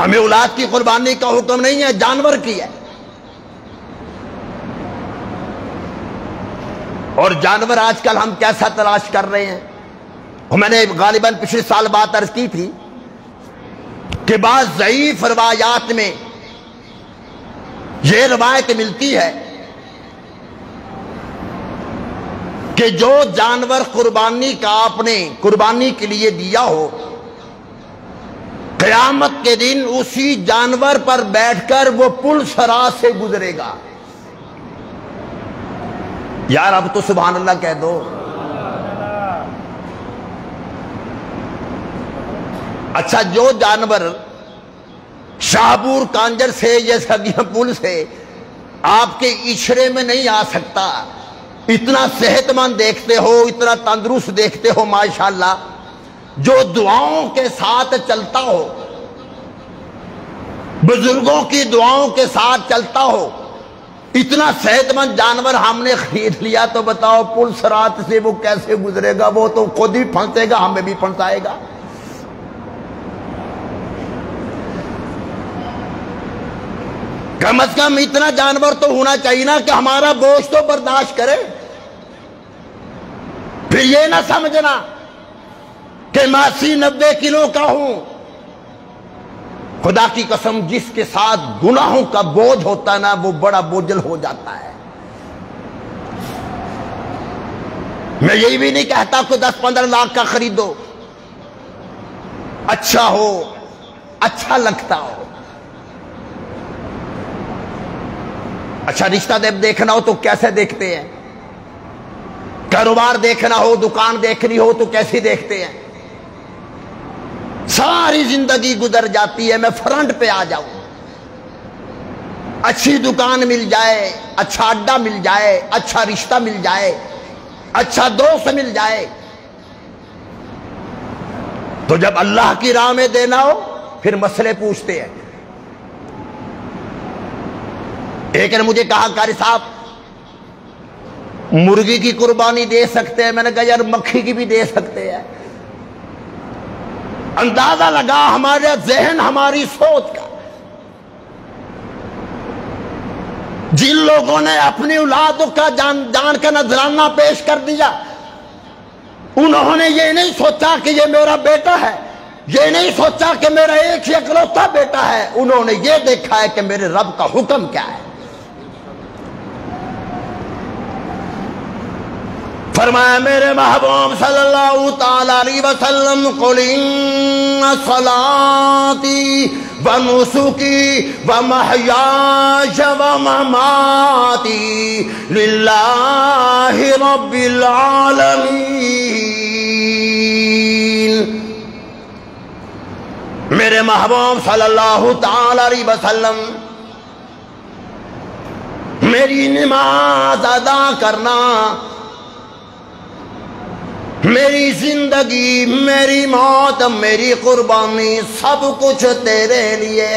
ہمیں اولاد کی قربانی کا حکم نہیں ہے، جانور کی ہے، اور جانور آج کل ہم کیسا تلاش کر رہے ہیں؟ میں نے غالباً پچھلے سال بات عرض کی تھی کہ بعض ضعیف روایات میں یہ روایت ملتی ہے کہ جو جانور قربانی کا آپ نے قربانی کے لیے دیا ہو، قیامت کے دن اسی جانور پر بیٹھ کر وہ پل صراط سے گزرے گا۔ یار اب تو سبحان اللہ کہہ دو۔ اچھا، جو جانور شاہپور کانجر سے یا سگیا پل سے آپ کے اشرے میں نہیں آ سکتا، اتنا صحت مند دیکھتے ہو، اتنا تندرست دیکھتے ہو ماشاءاللہ، جو دعاؤں کے ساتھ چلتا ہو، بزرگوں کی دعاؤں کے ساتھ چلتا ہو، اتنا صحت مند جانور ہم نے خرید لیا، تو بتاؤ پل صراط سے وہ کیسے گزرے گا؟ وہ تو خود ہی پھنسے گا، ہمیں بھی پھنسائے گا۔ کم از کم اتنا جانور تو ہونا چاہیے نا کہ ہمارا بوجھ تو برداشت کرے۔ پھر یہ نہ سمجھنا کہ میں 80-90 کلو کا ہوں، خدا کی قسم جس کے ساتھ گناہوں کا بوجھ ہوتا ہے نا وہ بڑا بوجھل ہو جاتا ہے۔ میں یہی بھی نہیں کہتا کہ 10-15 لاکھ کا خریدو، اچھا ہو، اچھا لگتا ہو۔ اچھا رشتہ دیکھنا ہو تو کیسے دیکھتے ہیں؟ کاروبار دیکھنا ہو، دکان دیکھنی ہو تو کیسے دیکھتے ہیں؟ ساری زندگی گزر جاتی ہے، میں فرنٹ پہ آ جاؤں، اچھی دکان مل جائے، اچھا اڈا مل جائے، اچھا رشتہ مل جائے، اچھا دوست مل جائے، تو جب اللہ کی راہ میں دینا ہو پھر مسئلے پوچھتے ہیں۔ ایک نے مجھے کہا قاری صاحب مرغی کی قربانی دے سکتے ہیں؟ میں نے کہا یار مکھی کی بھی دے سکتے ہیں۔ اندازہ لگا ہمارا ذہن، ہماری سوچ کا۔ جن لوگوں نے اپنی اولاد کا جان کا نذرانہ پیش کر دیا، انہوں نے یہ نہیں سوچا کہ یہ میرا بیٹا ہے، یہ نہیں سوچا کہ میرا ایک ہی اکلوتا بیٹا ہے، انہوں نے یہ دیکھا ہے کہ میرے رب کا حکم کیا ہے۔ فرمایا میرے محبوب صلی اللہ تعالی علیہ وسلم قل ان صلاتی ونسکی ومحیای ومماتی للہ رب العالمین۔ میرے محبوب صلی اللہ تعالی علیہ وسلم میری نماز ادا کرنا، میری زندگی، میری موت، میری قربانی، سب کچھ تیرے لیے۔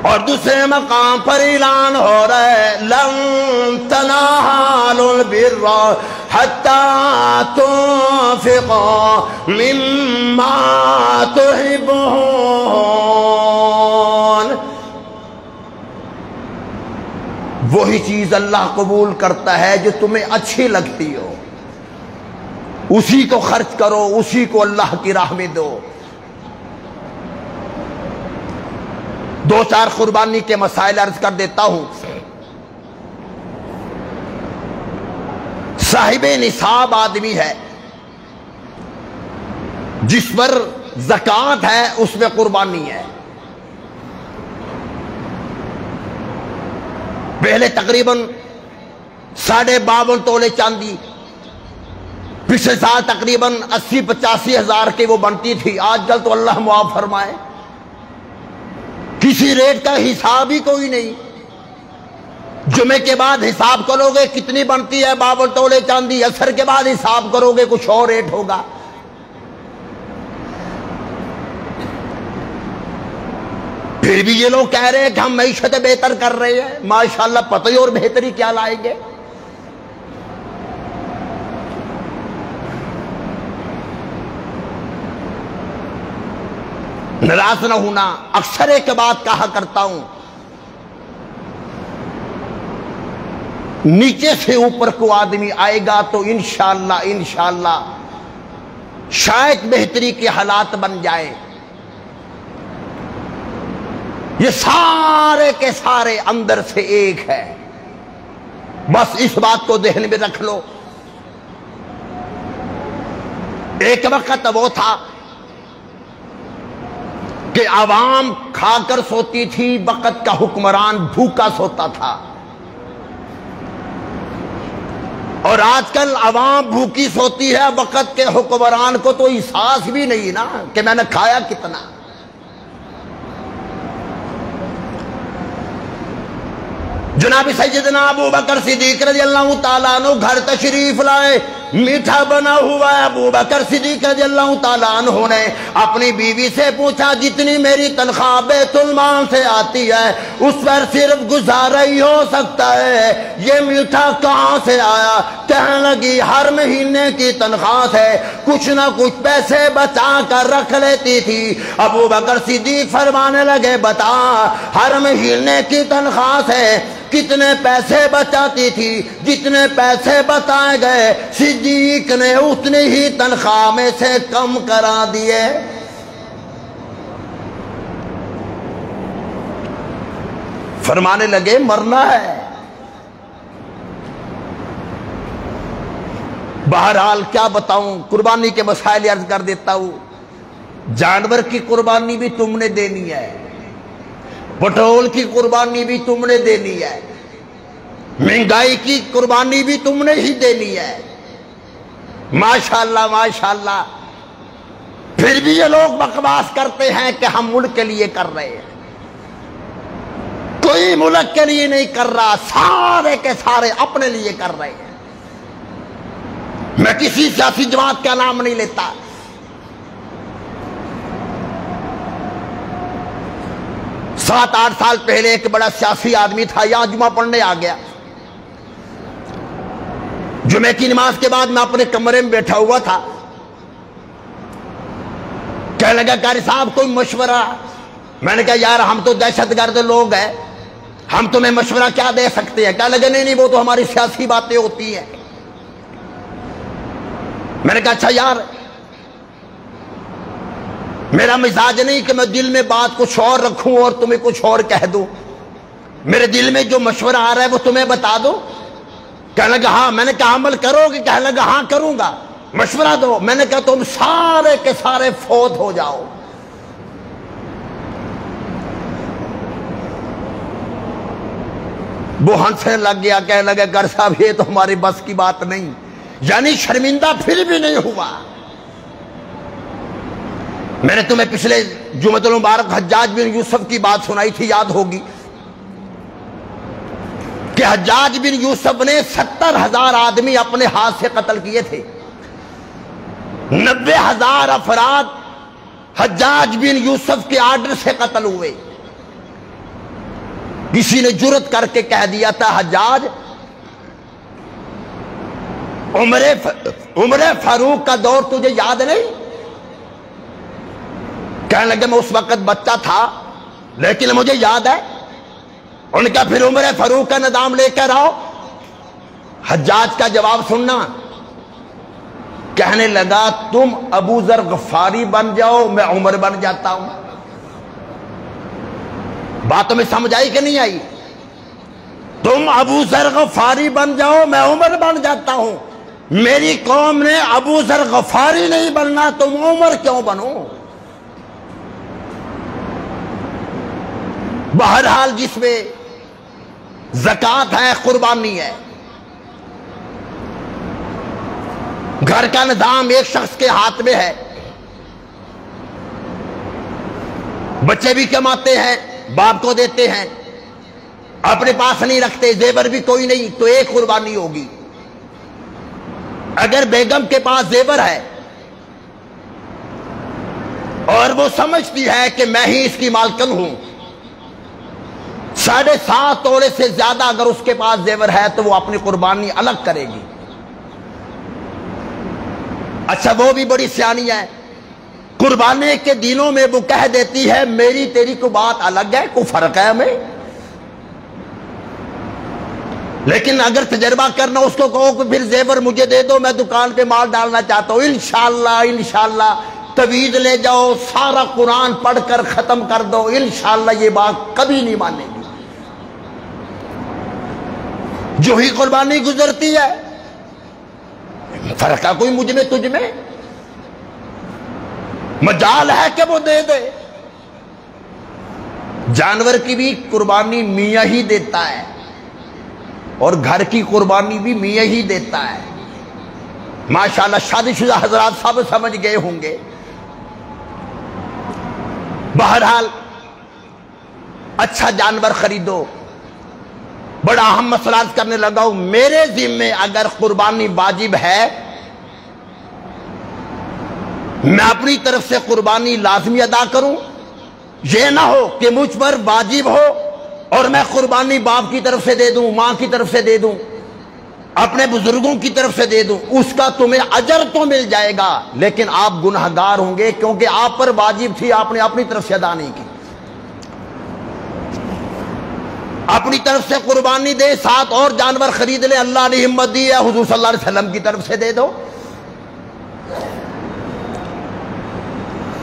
اور دوسرے مقام پر اعلان ہو رہا ہے لن تنالوا البر حتی تنفقوا مما تحبون۔ وہی چیز اللہ قبول کرتا ہے جو تمہیں اچھی لگتی ہو، اسی کو خرچ کرو، اسی کو اللہ کی راہ میں دو۔ 2-4 قربانی کے مسائل عرض کر دیتا ہوں۔ صاحب نصاب آدمی ہے، جس پر زکوٰۃ ہے، اس میں قربانی ہے۔ پہلے تقریباً 52.5 تولے چاندی، پچھلے سال تقریباً 80-85 ہزار کی وہ بنتی تھی۔ آج کل تو اللہ معاف فرمائے کسی ریٹ کا حساب ہی کوئی نہیں۔ جمعے کے بعد حساب کرو گے کتنی بنتی ہے 52 تولے چاندی، عصر کے بعد حساب کرو گے کچھ اور ریٹ ہوگا۔ پھر بھی یہ لوگ کہہ رہے ہیں کہ ہم معیشت بہتر کر رہے ہیں، ماشاءاللہ پتہ ہی اور بہتری کیا لائیں گے۔ ناراض نہ ہونا، اکثر ایک بات کہا کرتا ہوں، نیچے سے اوپر کو آدمی آئے گا تو انشاءاللہ شاید بہتری کے حالات بن جائے۔ یہ سارے کے سارے اندر سے ایک ہے، بس اس بات کو ذہن میں رکھ لو۔ ایک وقت وہ تھا کہ عوام کھا کر سوتی تھی، وقت کا حکمران بھوکا سوتا تھا۔ اور آج کل عوام بھوکی سوتی ہے، وقت کے حکمران کو تو احساس بھی نہیں نا کہ میں نے کھایا کتنا۔ جناب سیدنا ابو بکر صدیق رضی اللہ تعالیٰ عنہ گھر تشریف لائے، میٹھا بنا ہوا ہے۔ ابو بکر صدیق رضی اللہ تعالیٰ عنہ نے اپنی بیوی سے پوچھا جتنی میری تنخواہ بیت المال سے آتی ہے اس پر صرف گزارا ہی ہو سکتا ہے، یہ میٹھا کہاں سے آیا؟ کہنے لگی ہر مہینے کی تنخواہ سے کچھ نہ کچھ پیسے بچا کر رکھ لیتی تھی۔ ابو بکر صدیق فرمانے لگے بتا ہر مہینے کی تنخواہ سے کتنے پیسے بچاتی تھی، جتنے پیسے بتائے گئے صدیق نے اتنی ہی تنخواہ میں سے کم کرا دیے۔ فرمانے لگے مرنا ہے۔ بہرحال کیا بتاؤں، قربانی کے مسائل عرض کر دیتا ہوں۔ جانور کی قربانی بھی تم نے دینی ہے، پٹرول کی قربانی بھی تم نے دینی ہے، مہنگائی کی قربانی بھی تم نے ہی دینی ہے۔ ماشاءاللہ ماشاءاللہ، پھر بھی یہ لوگ بکواس کرتے ہیں کہ ہم ملک کے لیے کر رہے ہیں۔ کوئی ملک کے لیے نہیں کر رہا، سارے کے سارے اپنے لیے کر رہے ہیں۔ میں کسی سیاسی جماعت کا نام نہیں لیتا۔ 7-8 سال پہلے ایک بڑا سیاسی آدمی تھا، یہاں جمعہ پڑھنے آ گیا۔ جمعے کی نماز کے بعد میں اپنے کمرے میں بیٹھا ہوا تھا، کہنے لگا قاری صاحب کوئی مشورہ۔ میں نے کہا یار ہم تو دہشت گرد لوگ ہیں، ہم تمہیں مشورہ کیا دے سکتے ہیں؟ کہنے لگا نہیں وہ تو ہماری سیاسی باتیں ہوتی ہیں۔ میں نے کہا اچھا یار، میرا مزاج نہیں کہ میں دل میں بات کچھ اور رکھوں اور تمہیں کچھ اور کہہ دوں، میرے دل میں جو مشورہ آ رہا ہے وہ تمہیں بتا دو۔ کہنے لگا ہاں۔ میں نے کہا عمل کرو گے؟ کہنے لگا ہاں کروں گا۔ مشورہ دو۔ میں نے کہا تم سارے کے سارے فوت ہو جاؤ۔ وہ ہنسنے لگ گیا، کہنے لگا گر صاحب یہ تو ہماری بس کی بات نہیں۔ یعنی شرمندہ پھر بھی نہیں ہوا۔ میں نے تمہیں پچھلے جمعۃ المبارک حجاج بن یوسف کی بات سنائی تھی، یاد ہوگی کہ حجاج بن یوسف نے 70,000 آدمی اپنے ہاتھ سے قتل کیے تھے۔ 90,000 افراد حجاج بن یوسف کے آرڈر سے قتل ہوئے۔ کسی نے جرت کر کے کہہ دیا تھا حجاج عمر فاروق کا دور تجھے یاد نہیں؟ کہنے لگے میں اس وقت بچہ تھا لیکن مجھے یاد ہے۔ ان کا پھر عمر فاروق کا نام لے کر آؤ۔ حجاج کا جواب سننا، کہنے لگا تم ابو ذر غفاری بن جاؤ میں عمر بن جاتا ہوں۔ باتوں میں سمجھ آئی کہ نہیں آئی؟ تم ابو ذر غفاری بن جاؤ میں عمر بن جاتا ہوں۔ میری قوم نے ابو ذر غفاری نہیں بننا، تم عمر کیوں بنو؟ بہرحال جس میں زکوٰۃ ہے، قربانی ہے، گھر کا نظام ایک شخص کے ہاتھ میں ہے، بچے بھی کماتے ہیں باپ کو دیتے ہیں، اپنے پاس نہیں رکھتے، زیور بھی کوئی نہیں، تو ایک قربانی ہوگی۔ اگر بیگم کے پاس زیور ہے اور وہ سمجھتی ہے کہ میں ہی اس کی مالکن ہوں، 7.5 تولے سے زیادہ اگر اس کے پاس زیور ہے تو وہ اپنی قربانی الگ کرے گی۔ اچھا وہ بھی بڑی سیانی ہے، قربانے کے دنوں میں وہ کہہ دیتی ہے میری تیری کو بات الگ ہے، کوئی فرق ہے ہمیں۔ لیکن اگر تجربہ کرنا اس کو کہو کہ پھر زیور مجھے دے دو، میں دکان پہ مال ڈالنا چاہتا ہوں، انشاءاللہ طویل لے جاؤ، سارا قرآن پڑھ کر ختم کر دو، انشاءاللہ یہ بات کبھی نہیں مانے گی۔ جو ہی قربانی گزرتی ہے، فرق ہے کوئی مجھ میں تجھ میں؟ مجال ہے کہ وہ دے دے۔ جانور کی بھی قربانی میاں ہی دیتا ہے اور گھر کی قربانی بھی میاں ہی دیتا ہے۔ ماشاءاللہ شادی شدہ حضرات سب سمجھ گئے ہوں گے۔ بہرحال اچھا جانور خریدو۔ بڑا اہم مسئلہ کرنے لگا ہوں، میرے ذمے اگر قربانی واجب ہے، میں اپنی طرف سے قربانی لازمی ادا کروں، یہ نہ ہو کہ مجھ پر واجب ہو اور میں قربانی باپ کی طرف سے دے دوں، ماں کی طرف سے دے دوں، اپنے بزرگوں کی طرف سے دے دوں، اس کا تمہیں اجر تو مل جائے گا لیکن آپ گنہگار ہوں گے، کیونکہ آپ پر واجب تھی، آپ نے اپنی طرف سے ادا نہیں کی۔ اپنی طرف سے قربانی دے، 7 اور جانور خرید لے، اللہ نے ہمت دی ہے، حضور صلی اللہ علیہ وسلم کی طرف سے دے دو،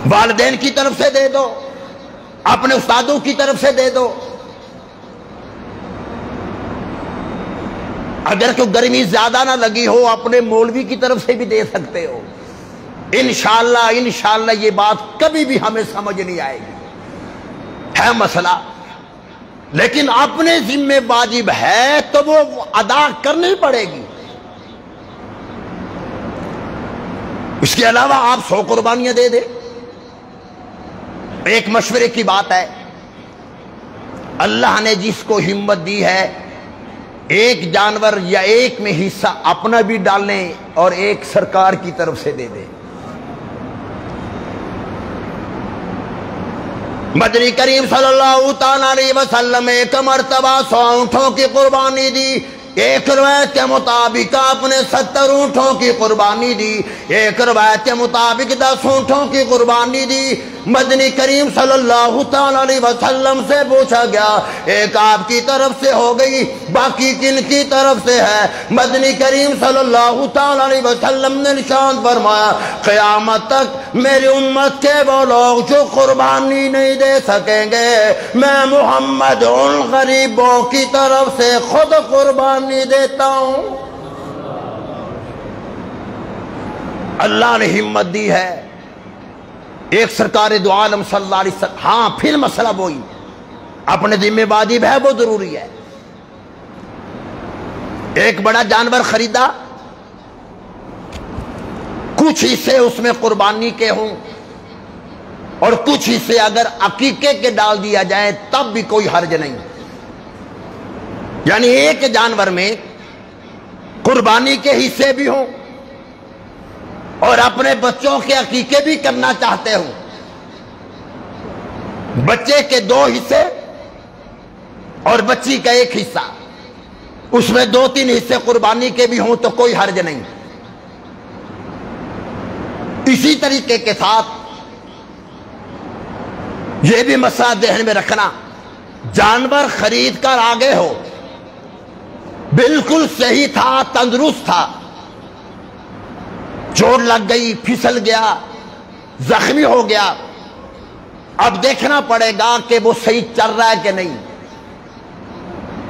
والدین کی طرف سے دے دو، اپنے استادوں کی طرف سے دے دو۔ اگر کوئی گرمی زیادہ نہ لگی ہو اپنے مولوی کی طرف سے بھی دے سکتے ہو۔ انشاءاللہ یہ بات کبھی بھی ہمیں سمجھ نہیں آئے گی، ہے مسئلہ، لیکن اپنے ذمہ واجب ہے تو وہ ادا کرنی پڑے گی۔ اس کے علاوہ آپ 100 قربانیاں دے دیں۔ ایک مشورے کی بات ہے، اللہ نے جس کو ہمت دی ہے، ایک جانور یا ایک میں حصہ اپنا بھی ڈالیں اور ایک سرکار کی طرف سے دے دیں۔ مدنی کریم صلی اللہ تعالیٰ علیہ وسلم ایک مرتبہ 100 اونٹوں کی قربانی دی، ایک روایت کے مطابق آپ نے 70 اونٹوں کی قربانی دی، ایک روایت کے مطابق 10 اونٹوں کی قربانی دی۔ مدنی کریم صلی اللہ تعالیٰ علیہ وسلم سے پوچھا گیا، ایک آپ کی طرف سے ہو گئی، باقی کن کی طرف سے ہے؟ مدنی کریم صلی اللہ تعالیٰ علیہ وسلم نے ارشاد فرمایا، قیامت تک میری امت کے وہ لوگ جو قربانی نہیں دے سکیں گے، میں محمد ان غریبوں کی طرف سے خود قربانی دیتا ہوں۔ اللہ نے ہمت دی ہے، ایک سرکار دو عالم صلی اللہ علیہ وسلم۔ ہاں پھر مسئلہ وہی، اپنے ذمہ واجب ہے، وہ ضروری ہے۔ ایک بڑا جانور خریدا، کچھ حصے اس میں قربانی کے ہوں اور کچھ حصے اگر عقیقے کے ڈال دیا جائے تب بھی کوئی حرج نہیں، یعنی ایک جانور میں قربانی کے حصے بھی ہوں اور اپنے بچوں کے عقیقے بھی کرنا چاہتے ہوں، بچے کے 2 حصے اور بچی کا 1 حصہ، اس میں 2-3 حصے قربانی کے بھی ہوں تو کوئی حرج نہیں۔ اسی طریقے کے ساتھ یہ بھی مسئلہ ذہن میں رکھنا، جانور خرید کر آگے ہو، بالکل صحیح تھا، تندرست تھا، چوٹ لگ گئی، پھسل گیا، زخمی ہو گیا، اب دیکھنا پڑے گا کہ وہ صحیح چل رہا ہے کہ نہیں۔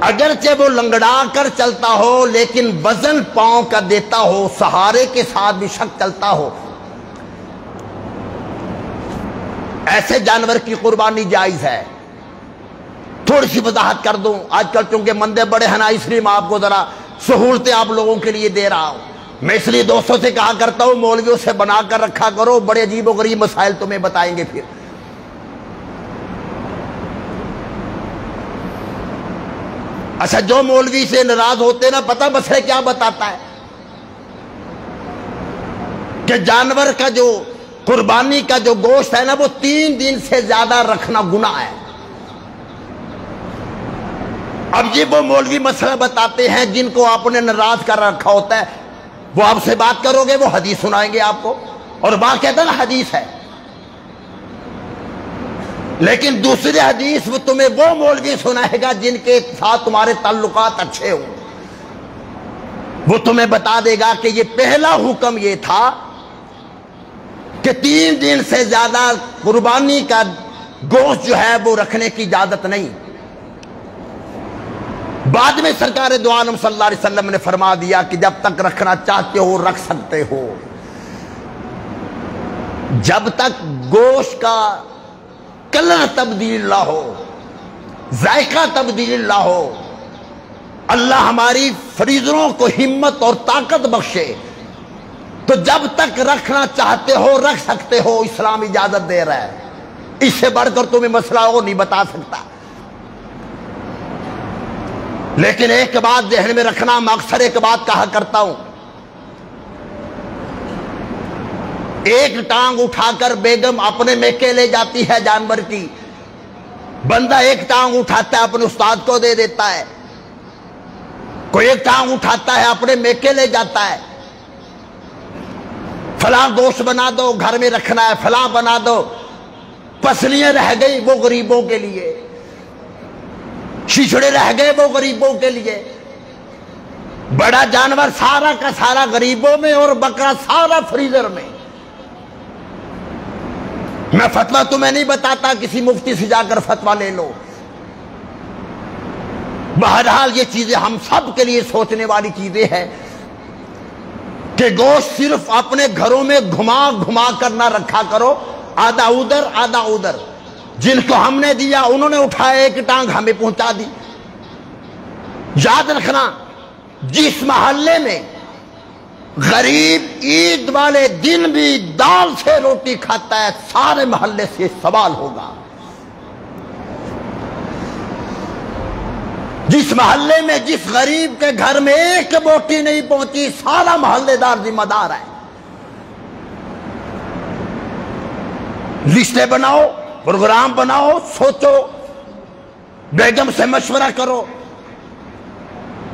اگرچہ وہ لنگڑا کر چلتا ہو لیکن وزن پاؤں کا دیتا ہو، سہارے کے ساتھ بھی شک چلتا ہو، ایسے جانور کی قربانی جائز ہے۔ تھوڑی سی وضاحت کر دوں، آج کل چونکہ مندے بڑے ہیں نا، اس لیے میں آپ کو ذرا سہولتیں آپ لوگوں کے لیے دے رہا ہوں۔ میں اس لیے دوستوں سے کہا کرتا ہوں مولویوں سے بنا کر رکھا کرو، بڑے عجیب و غریب مسائل تمہیں بتائیں گے پھر۔ اچھا، جو مولوی سے ناراض ہوتے نا، پتہ مسئلہ کیا بتاتا ہے کہ جانور کا جو قربانی کا جو گوشت ہے نا، وہ 3 دن سے زیادہ رکھنا گناہ ہے۔ اب یہ وہ مولوی مسئلہ بتاتے ہیں جن کو آپ نے ناراض کر رکھا ہوتا ہے، وہ آپ سے بات کرو گے وہ حدیث سنائیں گے آپ کو، اور باقاعدہ حدیث ہے، لیکن دوسری حدیث وہ تمہیں وہ مولوی سنائے گا جن کے ساتھ تمہارے تعلقات اچھے ہوں، وہ تمہیں بتا دے گا کہ یہ پہلا حکم یہ تھا کہ 3 دن سے زیادہ قربانی کا گوشت جو ہے وہ رکھنے کی اجازت نہیں۔ بعد میں سرکار دو عالم صلی اللہ علیہ وسلم نے فرما دیا کہ جب تک رکھنا چاہتے ہو رکھ سکتے ہو، جب تک گوشت کا کلر تبدیل نہ ہو، ذائقہ تبدیل نہ ہو۔ اللہ ہماری فریضوں کو ہمت اور طاقت بخشے، تو جب تک رکھنا چاہتے ہو رکھ سکتے ہو، اسلام اجازت دے رہا ہے، اس سے بڑھ کر تمہیں مسئلہ وہ نہیں بتا سکتا۔ لیکن ایک بات ذہن میں رکھنا، میں اکثر ایک بات کہا کرتا ہوں، ایک ٹانگ اٹھا کر بیگم اپنے میکے لے جاتی ہے جانور کی، بندہ ایک ٹانگ اٹھاتا ہے اپنے استاد کو دے دیتا ہے، کوئی ایک ٹانگ اٹھاتا ہے اپنے میکے لے جاتا ہے، فلاں گوشت بنا دو گھر میں رکھنا ہے، فلاں بنا دو، پسلیاں رہ گئی وہ غریبوں کے لیے۔ چھچھڑے رہ گئے وہ غریبوں کے لیے، بڑا جانور سارا کا سارا غریبوں میں اور بکرا سارا فریزر میں۔ میں فتویٰ تمہیں نہیں بتاتا، کسی مفتی سے جا کر فتویٰ لے لو۔ بہرحال یہ چیزیں ہم سب کے لیے سوچنے والی چیزیں ہیں کہ گوشت صرف اپنے گھروں میں گھما گھما کر نہ رکھا کرو، آدھا ادھر آدھا ادھر۔ جن کو ہم نے دیا انہوں نے اٹھایا ایک ٹانگ ہمیں پہنچا دی۔ یاد رکھنا، جس محلے میں غریب عید والے دن بھی دال سے روٹی کھاتا ہے، سارے محلے سے سوال ہوگا۔ جس محلے میں جس غریب کے گھر میں ایک بوٹی نہیں پہنچی، سارا محلے دار ذمہ دار ہے۔ لسٹیں بناؤ، پروگرام بناؤ، سوچو، بیگم سے مشورہ کرو،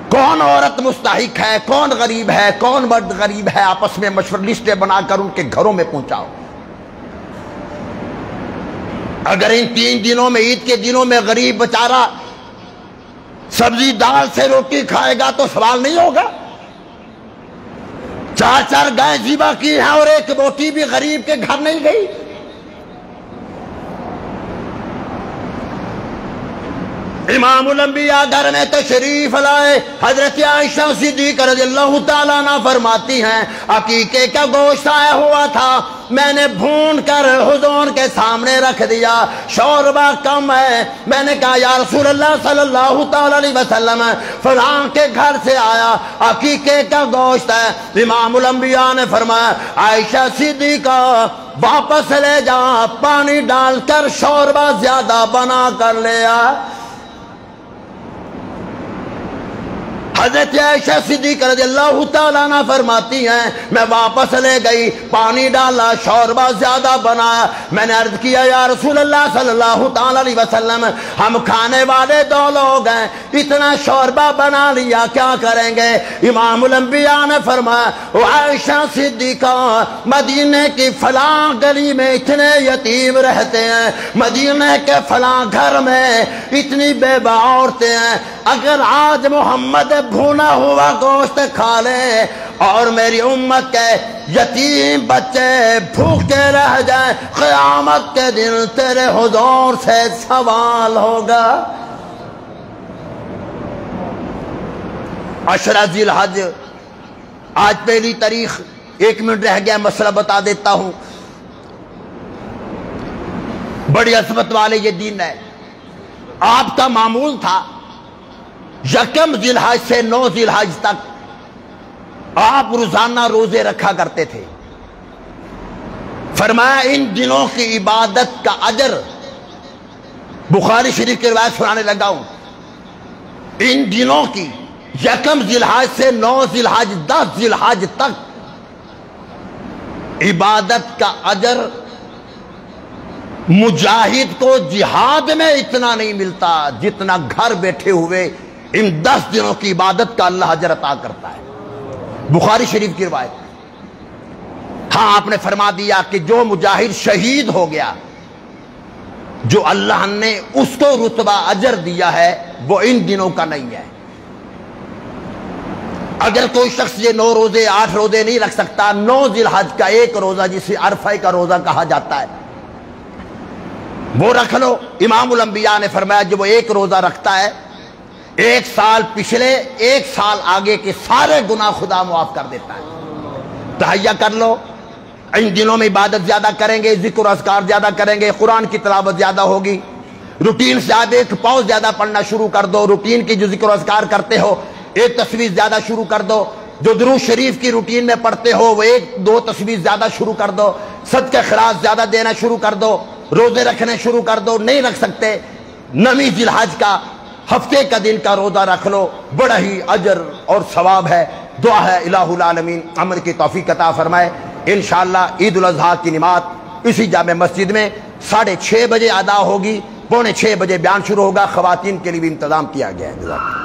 کون عورت مستحق ہے، کون غریب ہے، کون مرد غریب ہے، آپس میں مشورہ، لسٹیں بنا کر ان کے گھروں میں پہنچاؤ۔ اگر ان 3 دنوں میں، عید کے دنوں میں غریب بیچارہ سبزی دال سے روٹی کھائے گا تو سوال نہیں ہوگا۔ 4 گائے ذبح کی ہیں اور ایک بوٹی بھی غریب کے گھر نہیں گئی۔ امام الانبیاء گھر میں تشریف لائے، حضرت عائشہ صدیقہ رضی اللہ تعالیٰ عنہ فرماتی ہیں عقیقے کا گوشت آیا ہوا تھا، میں نے بھون کر حضور کے سامنے رکھ دیا، شوربہ کم ہے۔ میں نے کہا یا رسول اللہ صلی اللہ تعالیٰ علیہ وسلم، فلاں کے گھر سے آیا عقیقے کا گوشت ہے۔ امام الانبیاء نے فرمایا عائشہ صدیقہ واپس لے جا، پانی ڈال کر شوربہ زیادہ بنا کر لیا۔ حضرت عائشہ صدیقہ رضی اللہ تعالیٰ عنہ فرماتی ہیں میں واپس لے گئی، پانی ڈالا، شوربہ زیادہ بنایا۔ میں نے عرض کیا یا رسول اللہ صلی اللہ تعالیٰ علیہ وسلم، ہم کھانے والے 2 لوگ ہیں، اتنا شوربہ بنا لیا کیا کریں گے؟ امام الانبیاء نے فرمایا عائشہ صدیقہ، مدینے کی فلاں گلی میں اتنے یتیم رہتے ہیں، مدینے کے فلاں گھر میں اتنی بیوہ عورتیں ہیں، اگر آج محمد بھونا ہوا گوشت کھا لیں اور میری امت کے یتیم بچے بھوکے رہ جائیں، قیامت کے دن تیرے حضور سے سوال ہوگا۔ 10 ذی الحج، آج پہلی تاریخ، 1 منٹ رہ گیا، مسئلہ بتا دیتا ہوں۔ بڑی عظمت والے یہ دن ہے۔ آپ کا معمول تھا 1 ذی الحج سے 9 ذی الحج تک آپ روزانہ روزے رکھا کرتے تھے۔ فرمایا ان دنوں کی عبادت کا اجر، بخاری شریف کی روایت سنانے لگا ہوں، ان دنوں کی 1 ذی الحج سے 9 ذی الحج 10 ذی الحج تک عبادت کا اجر مجاہد کو جہاد میں اتنا نہیں ملتا جتنا گھر بیٹھے ہوئے ان 10 دنوں کی عبادت کا اللہ اجر عطا کرتا ہے۔ بخاری شریف کی روایت۔ ہاں آپ نے فرما دیا کہ جو مجاہد شہید ہو گیا، جو اللہ نے اس کو رتبہ اجر دیا ہے وہ ان دنوں کا نہیں ہے۔ اگر کوئی شخص یہ 9 روزے 8 روزے نہیں رکھ سکتا، 9 ذی الحج کا 1 روزہ جسے عرفہ کا روزہ کہا جاتا ہے وہ رکھ لو۔ امام الانبیاء نے فرمایا جو وہ 1 روزہ رکھتا ہے، 1 سال پچھلے 1 سال آگے کے سارے گناہ خدا معاف کر دیتا ہے۔ تہیہ کر لو، ان دنوں میں عبادت زیادہ کریں گے، ذکر و اذکار زیادہ کریں گے، قرآن کی تلاوت زیادہ ہوگی، روٹین سے آپ 1 پاؤ زیادہ پڑھنا شروع کر دو، روٹین کی جو ذکر و اذکار کرتے ہو 1 تصویر زیادہ شروع کر دو، جو درود شریف کی روٹین میں پڑھتے ہو وہ 1-2 تصویر زیادہ شروع کر دو، صدقہ خیرات زیادہ دینا شروع کر دو، روزے رکھنے شروع کر دو۔ نہیں رکھ سکتے 9 ذی الحج کا ہفتے کا دن کا روزہ رکھ لو، بڑا ہی اجر اور ثواب ہے۔ دعا ہے الہ العالمین عمل کی توفیق عطا فرمائے۔ انشاءاللہ عید الاضحیٰ کی نماز اسی جامع مسجد میں 6:30 بجے ادا ہوگی، 5:45 بجے بیان شروع ہوگا، خواتین کے لیے بھی انتظام کیا گیا ہے۔